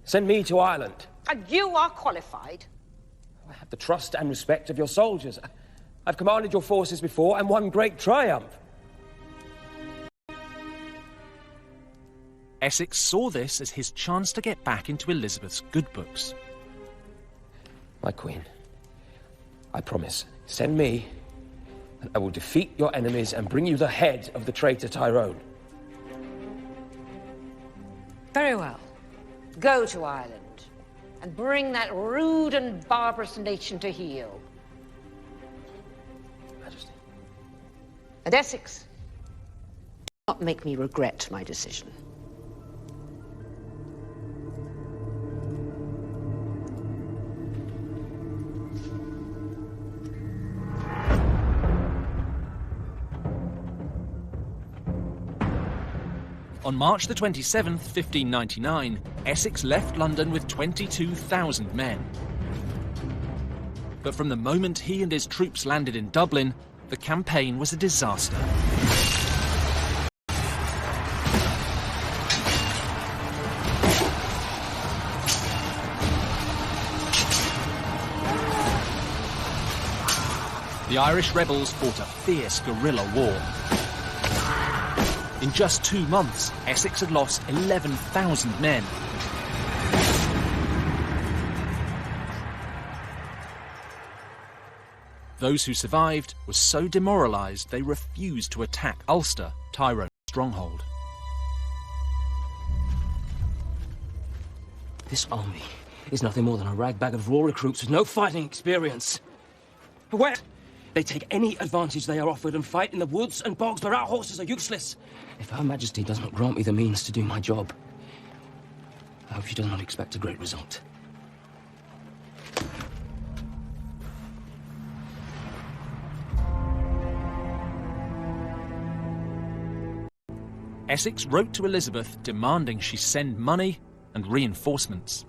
Send me to Ireland. And you are qualified. I have the trust and respect of your soldiers. I've commanded your forces before and won great triumph. Essex saw this as his chance to get back into Elizabeth's good books. My queen, I promise, send me, and I will defeat your enemies and bring you the head of the traitor Tyrone. Very well. Go to Ireland and bring that rude and barbarous nation to heel. Majesty. And Essex, do not make me regret my decision. On March the 27th, 1599, Essex left London with 22,000 men. But from the moment he and his troops landed in Dublin, the campaign was a disaster. The Irish rebels fought a fierce guerrilla war. In just 2 months, Essex had lost 11,000 men. Those who survived were so demoralised they refused to attack Ulster, Tyrone's stronghold. This army is nothing more than a ragbag of raw recruits with no fighting experience. Where? They take any advantage they are offered and fight in the woods and bogs, but our horses are useless. If Her Majesty does not grant me the means to do my job, I hope she does not expect a great result. Essex wrote to Elizabeth demanding she send money and reinforcements.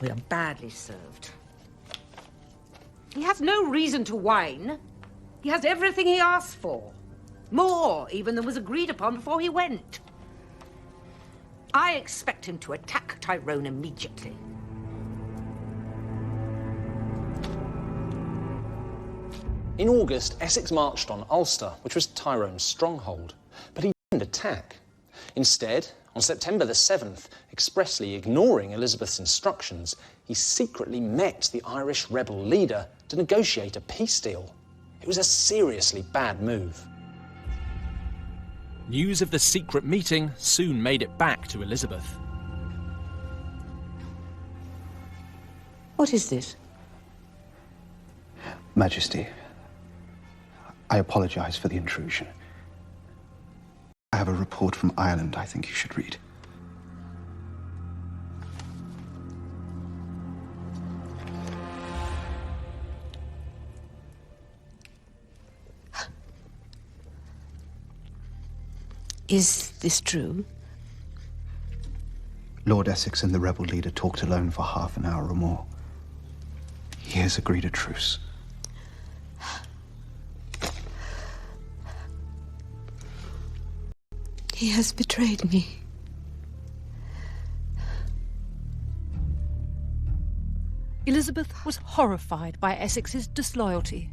We are badly served. He has no reason to whine. He has everything he asked for. More, even, than was agreed upon before he went. I expect him to attack Tyrone immediately. In August, Essex marched on Ulster, which was Tyrone's stronghold, but he didn't attack. Instead, on September the 7th, expressly ignoring Elizabeth's instructions, he secretly met the Irish rebel leader to negotiate a peace deal. It was a seriously bad move. News of the secret meeting soon made it back to Elizabeth. What is this? Majesty, I apologize for the intrusion. I have a report from Ireland I think you should read. Is this true? Lord Essex and the rebel leader talked alone for half an hour or more. He has agreed a truce. He has betrayed me. Elizabeth was horrified by Essex's disloyalty.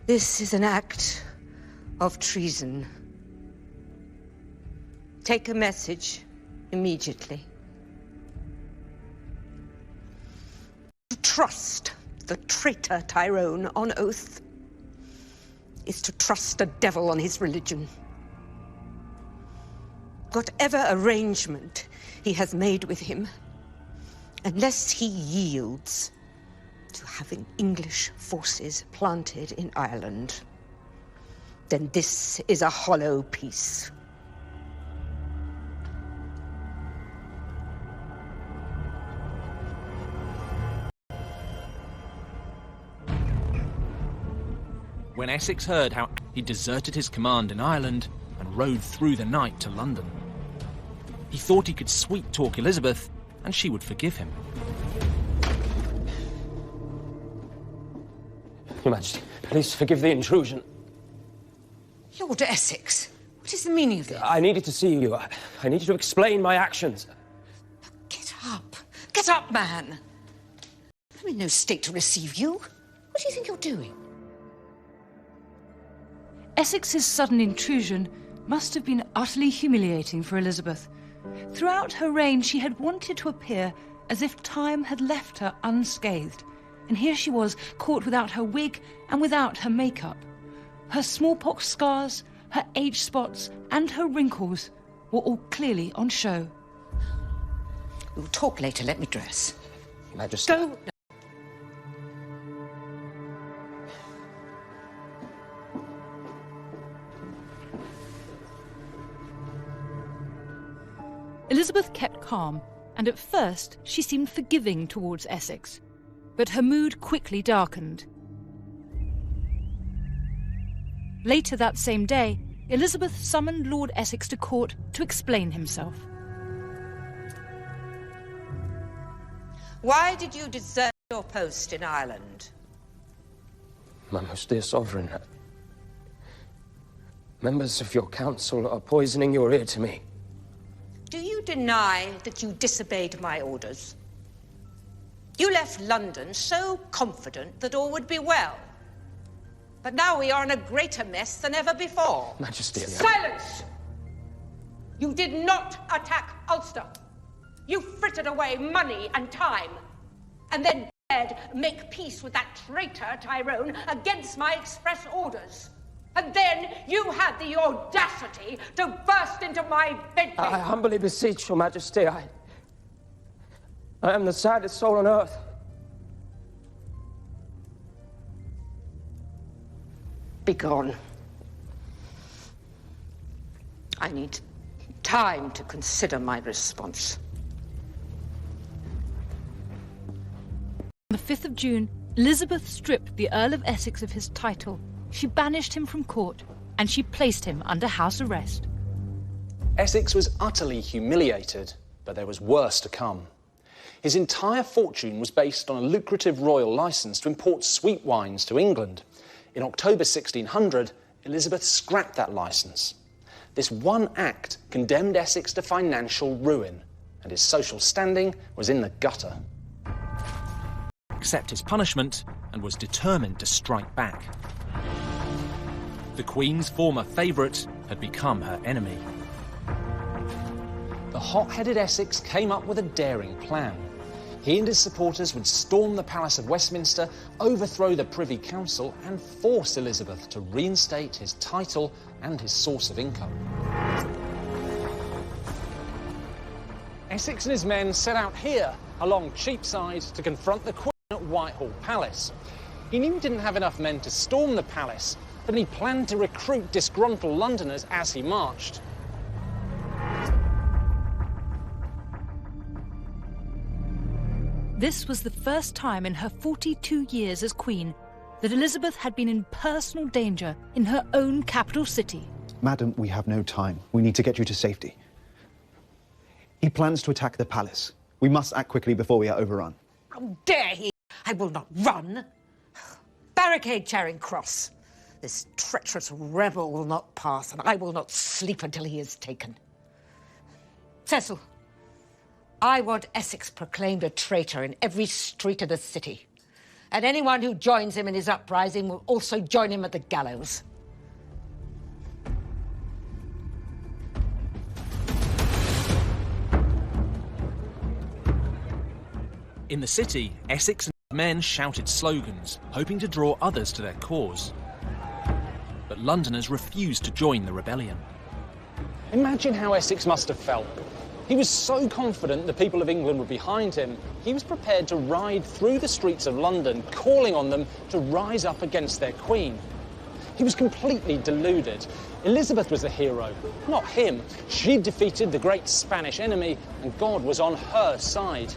This is an act of treason. Take a message immediately. To trust the traitor Tyrone on oath is to trust a devil on his religion. Whatever arrangement he has made with him, unless he yields to having English forces planted in Ireland, then this is a hollow peace. When Essex heard how he deserted his command in Ireland and rode through the night to London, he thought he could sweet-talk Elizabeth and she would forgive him. Your Majesty, please forgive the intrusion. Lord Essex, what is the meaning of this? I needed to see you. I needed to explain my actions. Get up. Get up, man. I'm in no state to receive you. What do you think you're doing? Essex's sudden intrusion must have been utterly humiliating for Elizabeth. Throughout her reign, she had wanted to appear as if time had left her unscathed. And here she was, caught without her wig and without her makeup. Her smallpox scars, her age spots, and her wrinkles were all clearly on show. We'll talk later. Let me dress. Your Majesty. Go. Elizabeth kept calm, and at first she seemed forgiving towards Essex. But her mood quickly darkened. Later that same day, Elizabeth summoned Lord Essex to court to explain himself. Why did you desert your post in Ireland? My most dear sovereign, members of your council are poisoning your ear to me. Do you deny that you disobeyed my orders? You left London so confident that all would be well. But now we are in a greater mess than ever before. Majesty. Silence! You did not attack Ulster. You frittered away money and time, and then dared make peace with that traitor Tyrone against my express orders. And then you had the audacity to burst into my bedroom. I humbly beseech your Majesty, I am the saddest soul on earth. Begone. I need time to consider my response. On the 5th of June, Elizabeth stripped the Earl of Essex of his title. She banished him from court, and she placed him under house arrest. Essex was utterly humiliated, but there was worse to come. His entire fortune was based on a lucrative royal licence to import sweet wines to England. In October 1600, Elizabeth scrapped that licence. This one act condemned Essex to financial ruin, and his social standing was in the gutter. Accept his punishment and was determined to strike back. The Queen's former favourite had become her enemy. The hot-headed Essex came up with a daring plan. He and his supporters would storm the Palace of Westminster, overthrow the Privy Council, and force Elizabeth to reinstate his title and his source of income. Essex and his men set out here, along Cheapside, to confront the Queen at Whitehall Palace. He knew he didn't have enough men to storm the palace, but he planned to recruit disgruntled Londoners as he marched. This was the first time in her 42 years as queen that Elizabeth had been in personal danger in her own capital city. Madam, we have no time. We need to get you to safety. He plans to attack the palace. We must act quickly before we are overrun. How dare he! I will not run. Barricade Charing Cross. This treacherous rebel will not pass, and I will not sleep until he is taken. Cecil, I want Essex proclaimed a traitor in every street of the city. And anyone who joins him in his uprising will also join him at the gallows. In the city, Essex and his men shouted slogans, hoping to draw others to their cause. But Londoners refused to join the rebellion. Imagine how Essex must have felt. He was so confident the people of England were behind him, he was prepared to ride through the streets of London, calling on them to rise up against their queen. He was completely deluded. Elizabeth was the hero, not him. She'd defeated the great Spanish enemy, and God was on her side.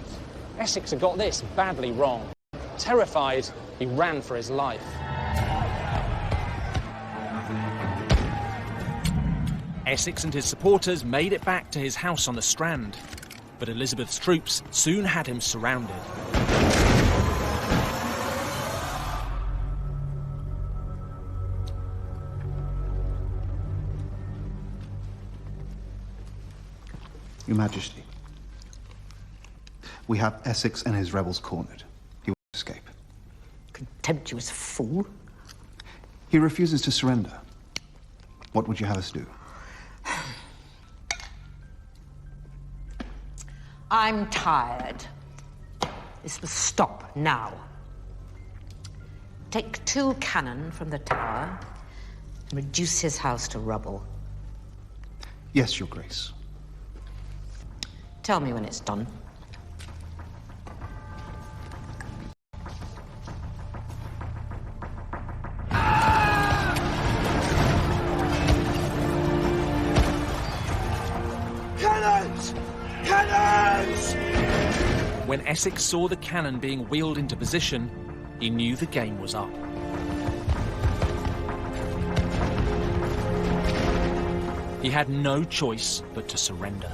Essex had got this badly wrong. Terrified, he ran for his life. Essex and his supporters made it back to his house on the Strand, but Elizabeth's troops soon had him surrounded. Your Majesty, we have Essex and his rebels cornered. He will escape. Contemptuous fool. He refuses to surrender. What would you have us do? I'm tired. This must stop now. Take 2 cannon from the tower and reduce his house to rubble. Yes, Your Grace. Tell me when it's done. Cannons! Cannons! When Essex saw the cannon being wheeled into position, he knew the game was up. He had no choice but to surrender.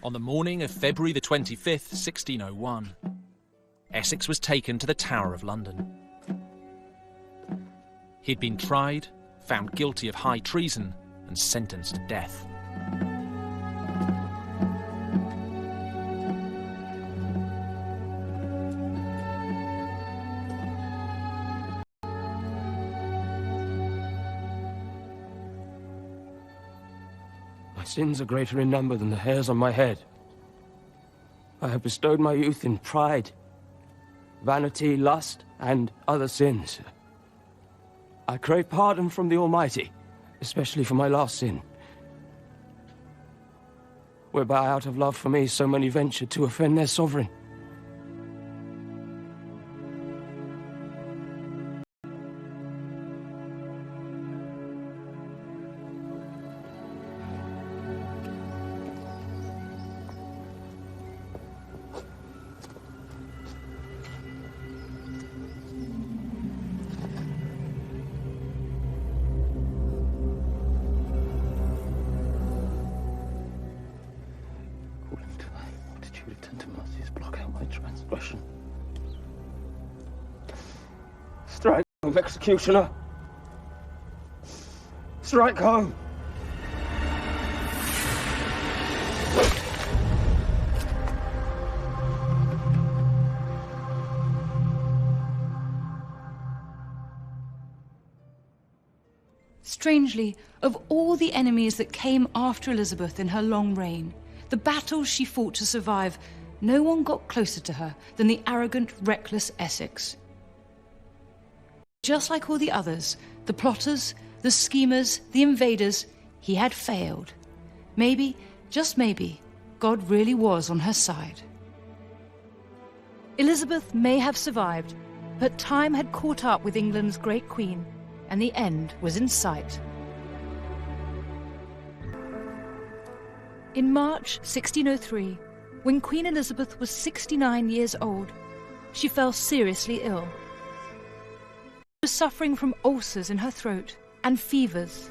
On the morning of February the 25th, 1601, Essex was taken to the Tower of London. He'd been tried, found guilty of high treason, and sentenced to death. My sins are greater in number than the hairs on my head. I have bestowed my youth in pride, vanity, lust, and other sins. I crave pardon from the Almighty, especially for my last sin, whereby out of love for me so many ventured to offend their sovereign. Strike home, executioner! Strike home! Strangely, of all the enemies that came after Elizabeth in her long reign, the battles she fought to survive, no one got closer to her than the arrogant, reckless Essex. Just like all the others, the plotters, the schemers, the invaders, he had failed. Maybe, just maybe, God really was on her side. Elizabeth may have survived, But time had caught up with England's great queen, and the end was in sight. In March 1603, when Queen Elizabeth was 69 years old, she fell seriously ill. She was suffering from ulcers in her throat and fevers.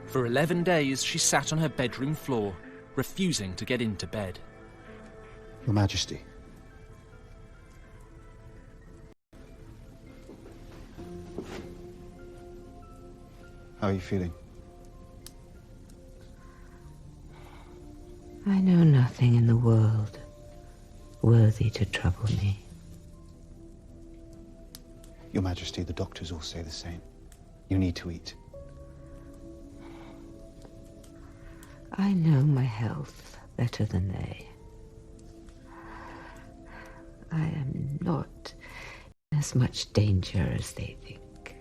For 11 days, she sat on her bedroom floor, refusing to get into bed. Your Majesty. How are you feeling? I know nothing in the world worthy to trouble me. Your Majesty, the doctors all say the same. You need to eat. I know my health better than they. I am not in as much danger as they think.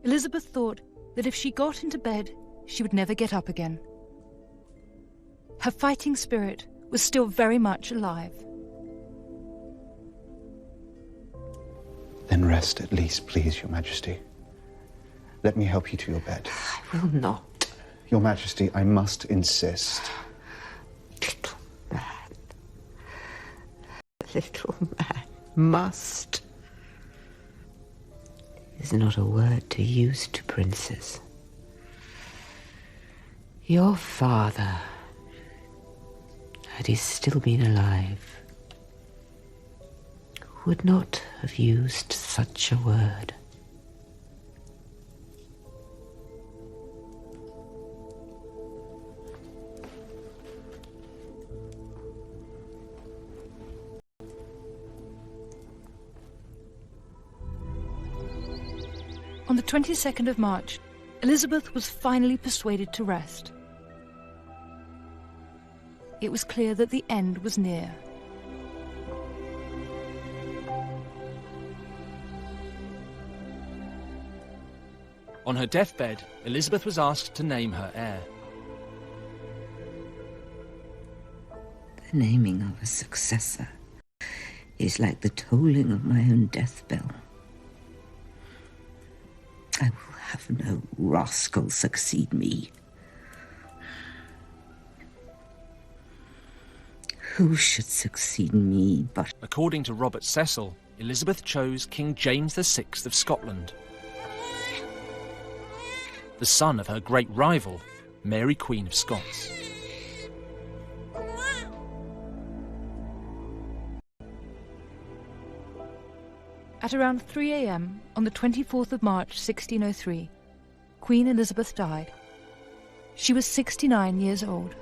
Elizabeth thought that if she got into bed, she would never get up again. Her fighting spirit was still very much alive. Then rest at least, please, Your Majesty. Let me help you to your bed. I will not. Your Majesty, I must insist. Little man must is not a word to use to princes. Your father, had he still been alive, would not have used such a word. On the 22nd of March, Elizabeth was finally persuaded to rest. It was clear that the end was near. On her deathbed, Elizabeth was asked to name her heir. The naming of a successor is like the tolling of my own death bell. I will have no rascal succeed me. Who should succeed me but... According to Robert Cecil, Elizabeth chose King James VI of Scotland, the son of her great rival, Mary Queen of Scots. At around 3 a.m. on the 24th of March 1603, Queen Elizabeth died. She was 69 years old.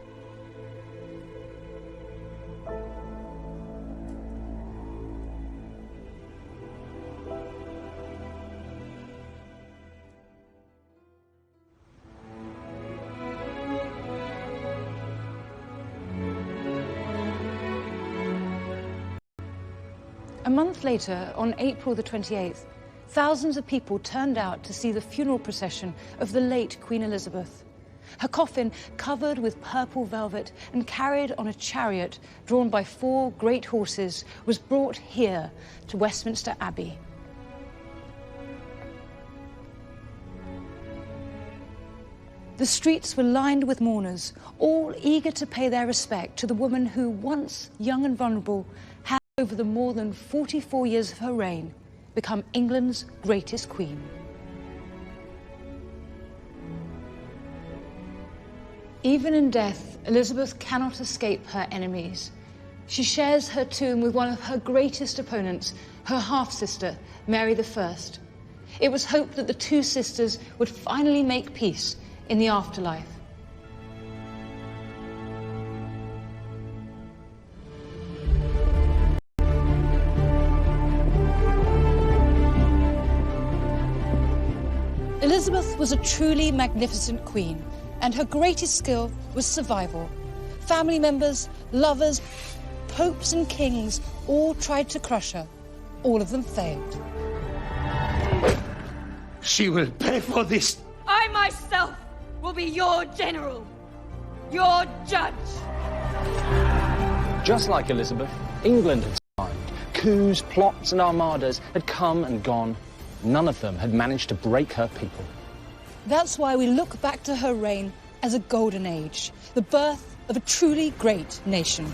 A month later, on April the 28th, thousands of people turned out to see the funeral procession of the late Queen Elizabeth. Her coffin, covered with purple velvet and carried on a chariot drawn by 4 great horses, was brought here to Westminster Abbey. The streets were lined with mourners, all eager to pay their respect to the woman who, once young and vulnerable, had, over the more than 44 years of her reign, become England's greatest queen. Even in death, Elizabeth cannot escape her enemies. She shares her tomb with one of her greatest opponents, her half-sister, Mary I. It was hoped that the two sisters would finally make peace in the afterlife. Elizabeth was a truly magnificent queen, and her greatest skill was survival. Family members, lovers, popes and kings all tried to crush her. All of them failed. She will pay for this. I myself will be your general, your judge. Just like Elizabeth, England had survived. Coups, plots and armadas had come and gone. None of them had managed to break her people. That's why we look back to her reign as a golden age, the birth of a truly great nation.